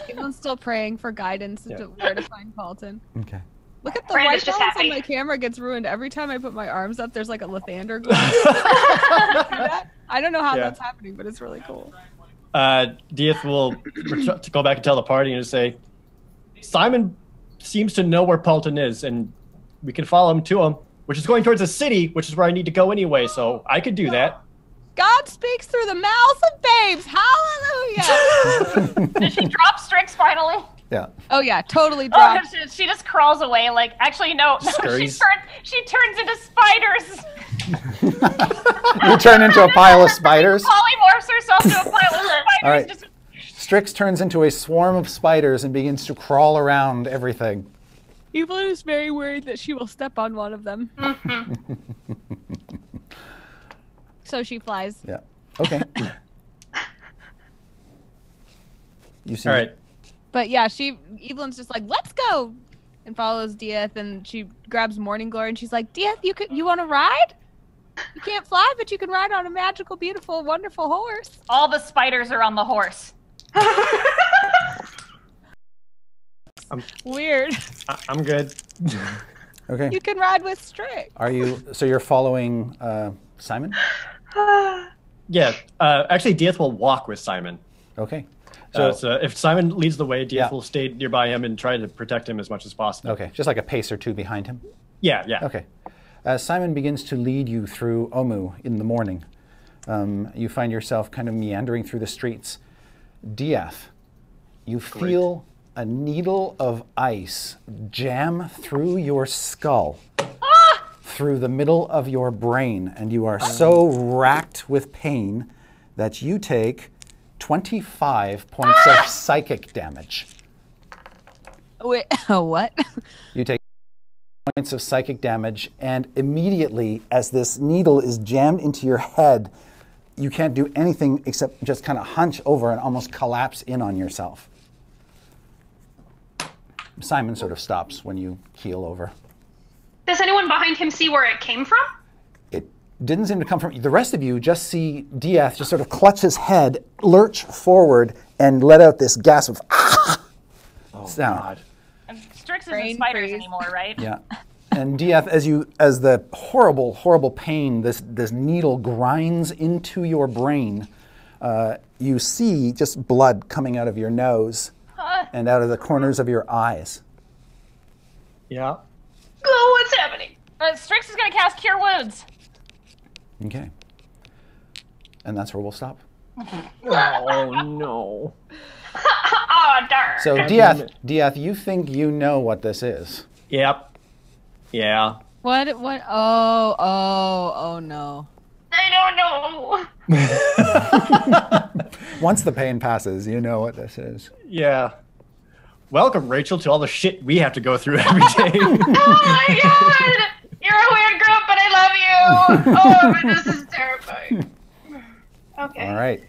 Everyone's still praying for guidance as to where to find Paultin. Okay. Look at the Miranda's white just balance on happy. my camera gets ruined every time I put my arms up. There's like a Lathander going. I don't know how that's happening, but it's really cool. Dieth will go back and tell the party and just say, Simon seems to know where Paultin is, and we can follow him to him, which is going towards the city, which is where I need to go anyway, so I could do that. God speaks through the mouths of babes. Hallelujah. Did she drop Strix finally? Yeah. Oh yeah, totally dropped. Oh, she just crawls away. Like, actually, no. She turns into spiders. You turn into a pile of spiders. Polymorphs herself to a pile of spiders. All right. Strix turns into a swarm of spiders and begins to crawl around everything. Evelyn is very worried that she will step on one of them. So she flies. Yeah. Okay. You see. All right. But yeah, Evelyn's just like, let's go, and follows Dieth, and she grabs Morning Glory, and she's like, Dieth, you want to ride? You can't fly, but you can ride on a magical, beautiful, wonderful horse. All the spiders are on the horse. Weird. I'm good. Okay. You can ride with Strix. So you're following Simon? Yeah. Actually, Dieth will walk with Simon. Okay. So if Simon leads the way, Dieth will stay nearby him and try to protect him as much as possible. Okay. Just like a pace or two behind him? Yeah. Okay. As Simon begins to lead you through Omu in the morning, you find yourself kind of meandering through the streets. Dieth, you feel a needle of ice jam through your skull, through the middle of your brain, and you are so racked with pain that you take 25 points of psychic damage. Wait, what? You take points of psychic damage, and immediately, as this needle is jammed into your head, you can't do anything except just kind of hunch over and almost collapse in on yourself. Simon sort of stops when you keel over. Does anyone behind him see where it came from? It didn't seem to come from... The rest of you just see Dieth just sort of clutch his head, lurch forward, and let out this gasp of ah! Sound. God. And Strix Brain isn't spiders freeze. anymore, right? Yeah. And Dieth, as the horrible, horrible pain, this needle grinds into your brain, you see just blood coming out of your nose and out of the corners of your eyes. Yeah. Oh, what's happening? Strix is going to cast Cure Wounds. Okay. And that's where we'll stop. Oh, no. Oh, darn. So, Dieth, you think you know what this is. Yep. Yeah. What? Oh, no. I don't know. Once the pain passes, you know what this is. Yeah. Welcome, Rachel, to all the shit we have to go through every day. Oh my god! You're a weird group, but I love you! Oh, but this is terrifying. Okay. All right.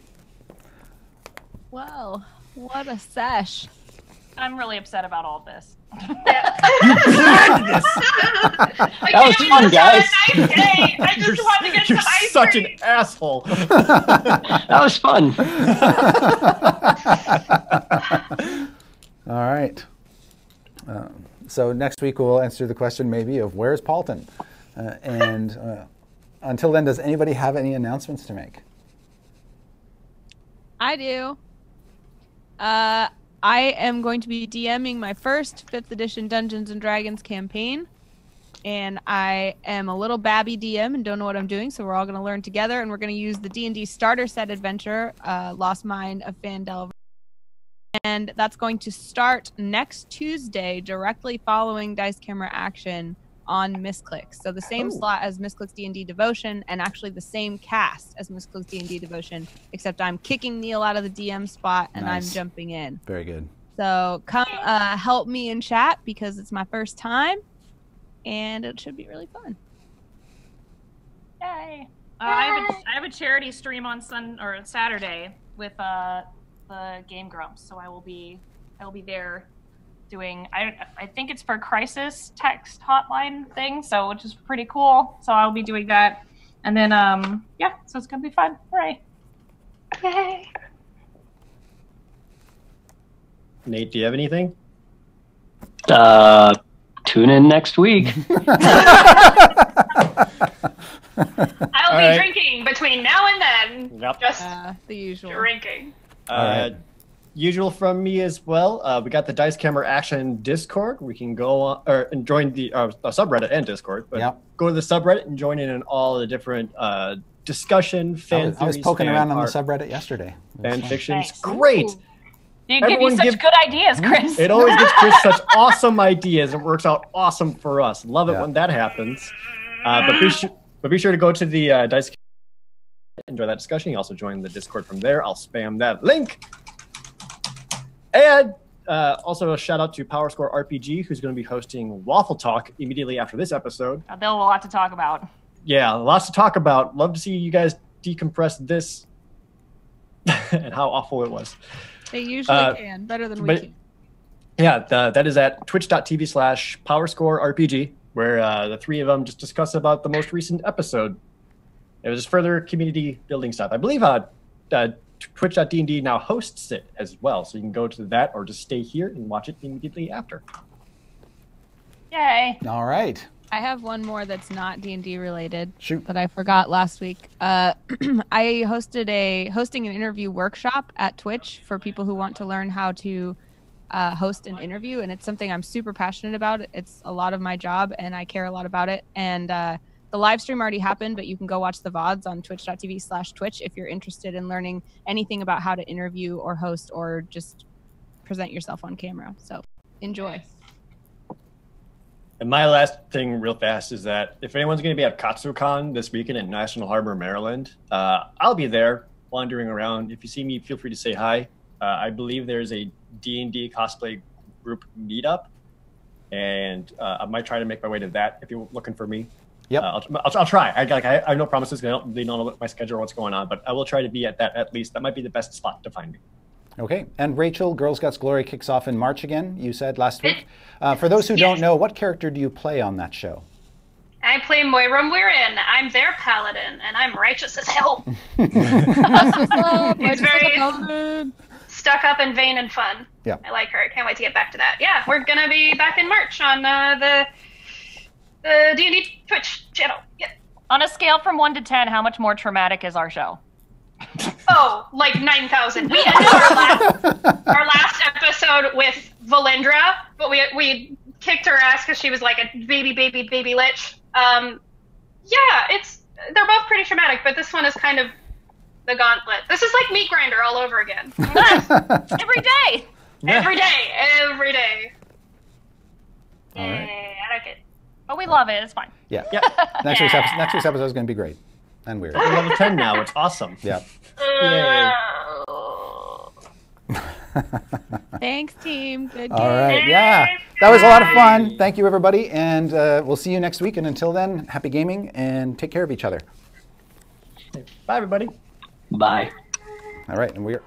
Well, what a sesh. I'm really upset about all this. That was fun, guys. A nice day. I just want to get You're some ice such cream. an asshole. That was fun. All right. So next week we'll answer the question maybe of where's Paultin? And until then, does anybody have any announcements to make? I do. I am going to be DMing my first 5th edition Dungeons & Dragons campaign. And I am a little babby DM and don't know what I'm doing, so we're all going to learn together. And we're going to use the D&D starter set adventure, Lost Mine of Phandelver. And that's going to start next Tuesday, directly following Dice Camera Action on Misclicks. So the same slot as Misclicks D&D Devotion, and actually the same cast as Misclicks D&D Devotion, except I'm kicking Neil out of the DM spot and Nice. I'm jumping in. Very good. So come help me in chat because it's my first time, and it should be really fun. Yay! I have a charity stream on Saturday with the Game Grumps, so I will be there doing. I think it's for crisis text hotline thing, so which is pretty cool. So I'll be doing that, and then yeah, so it's gonna be fun. All right. Yay. Nate, do you have anything? Tune in next week. I'll be drinking between now and then. Yep. Just The usual. drinking. Usual from me as well. We got the Dice Camera Action Discord. We can go on, and join the subreddit and Discord. But go to the subreddit and join in on all the different discussion, fan theories. I was poking fan around on art, the subreddit yesterday. fan fictions. Nice. Great. You give you such good ideas, Chris. It always gives Chris such awesome ideas. It works out awesome for us. Love it when that happens. But be sure to go to the Dice. Enjoy that discussion. You also join the Discord from there. I'll spam that link. And also a shout out to PowerScore RPG, who's going to be hosting Waffle Talk immediately after this episode. They'll have a lot to talk about. Yeah, lots to talk about. Love to see you guys decompress this and how awful it was. They usually can. Better than we can. Yeah, that is at twitch.tv/PowerScoreRPG, where the three of them just discuss about the most recent episode. It was further community building stuff. I believe twitch.dnd now hosts it as well, so you can go to that or just stay here and watch it immediately after. Yay. All right. I have one more that's not D&D related. Shoot. That I forgot last week. I hosting an interview workshop at Twitch for people who want to learn how to host an interview, and it's something I'm super passionate about. It's a lot of my job, and I care a lot about it. And the live stream already happened, but you can go watch the VODs on twitch.tv/Twitch if you're interested in learning anything about how to interview or host or just present yourself on camera. So enjoy. And my last thing real fast is that if anyone's going to be at KatsuCon this weekend in National Harbor, Maryland, I'll be there. wandering around. If you see me, feel free to say hi. I believe there's a D&D cosplay group meetup, and I might try to make my way to that if you're looking for me. Yep. I'll try. I have no promises. I don't really know what my schedule or what's going on, but I will try to be at that at least. That might be the best spot to find me. Okay. And Rachel, Girls Guts Glory kicks off in March again, you said last week. For those who don't know, what character do you play on that show? I play Moira Muirin. I'm their paladin, and I'm righteous as hell. It's very stuck up and vain and fun. Yeah. I like her. I can't wait to get back to that. Yeah, we're going to be back in March on the D&D Twitch channel. Yep. On a scale from 1 to 10, how much more traumatic is our show? Oh, like 9,000. We ended our last episode with Valendra, but we kicked her ass because she was like a baby lich. Yeah, they're both pretty traumatic, but this one is kind of the gauntlet. This is like Meat Grinder all over again. Every day. Yeah. Every day. All right. I like it. Oh, we love it. It's fine. Yeah. Yep. Next week's episode is going to be great and weird. We're level 10 now. It's awesome. Yeah. Yay. Thanks, team. Good game. All right. Yeah. That was a lot of fun. Thank you, everybody. And we'll see you next week. And until then, happy gaming and take care of each other. Bye, everybody. Bye. All right. And we're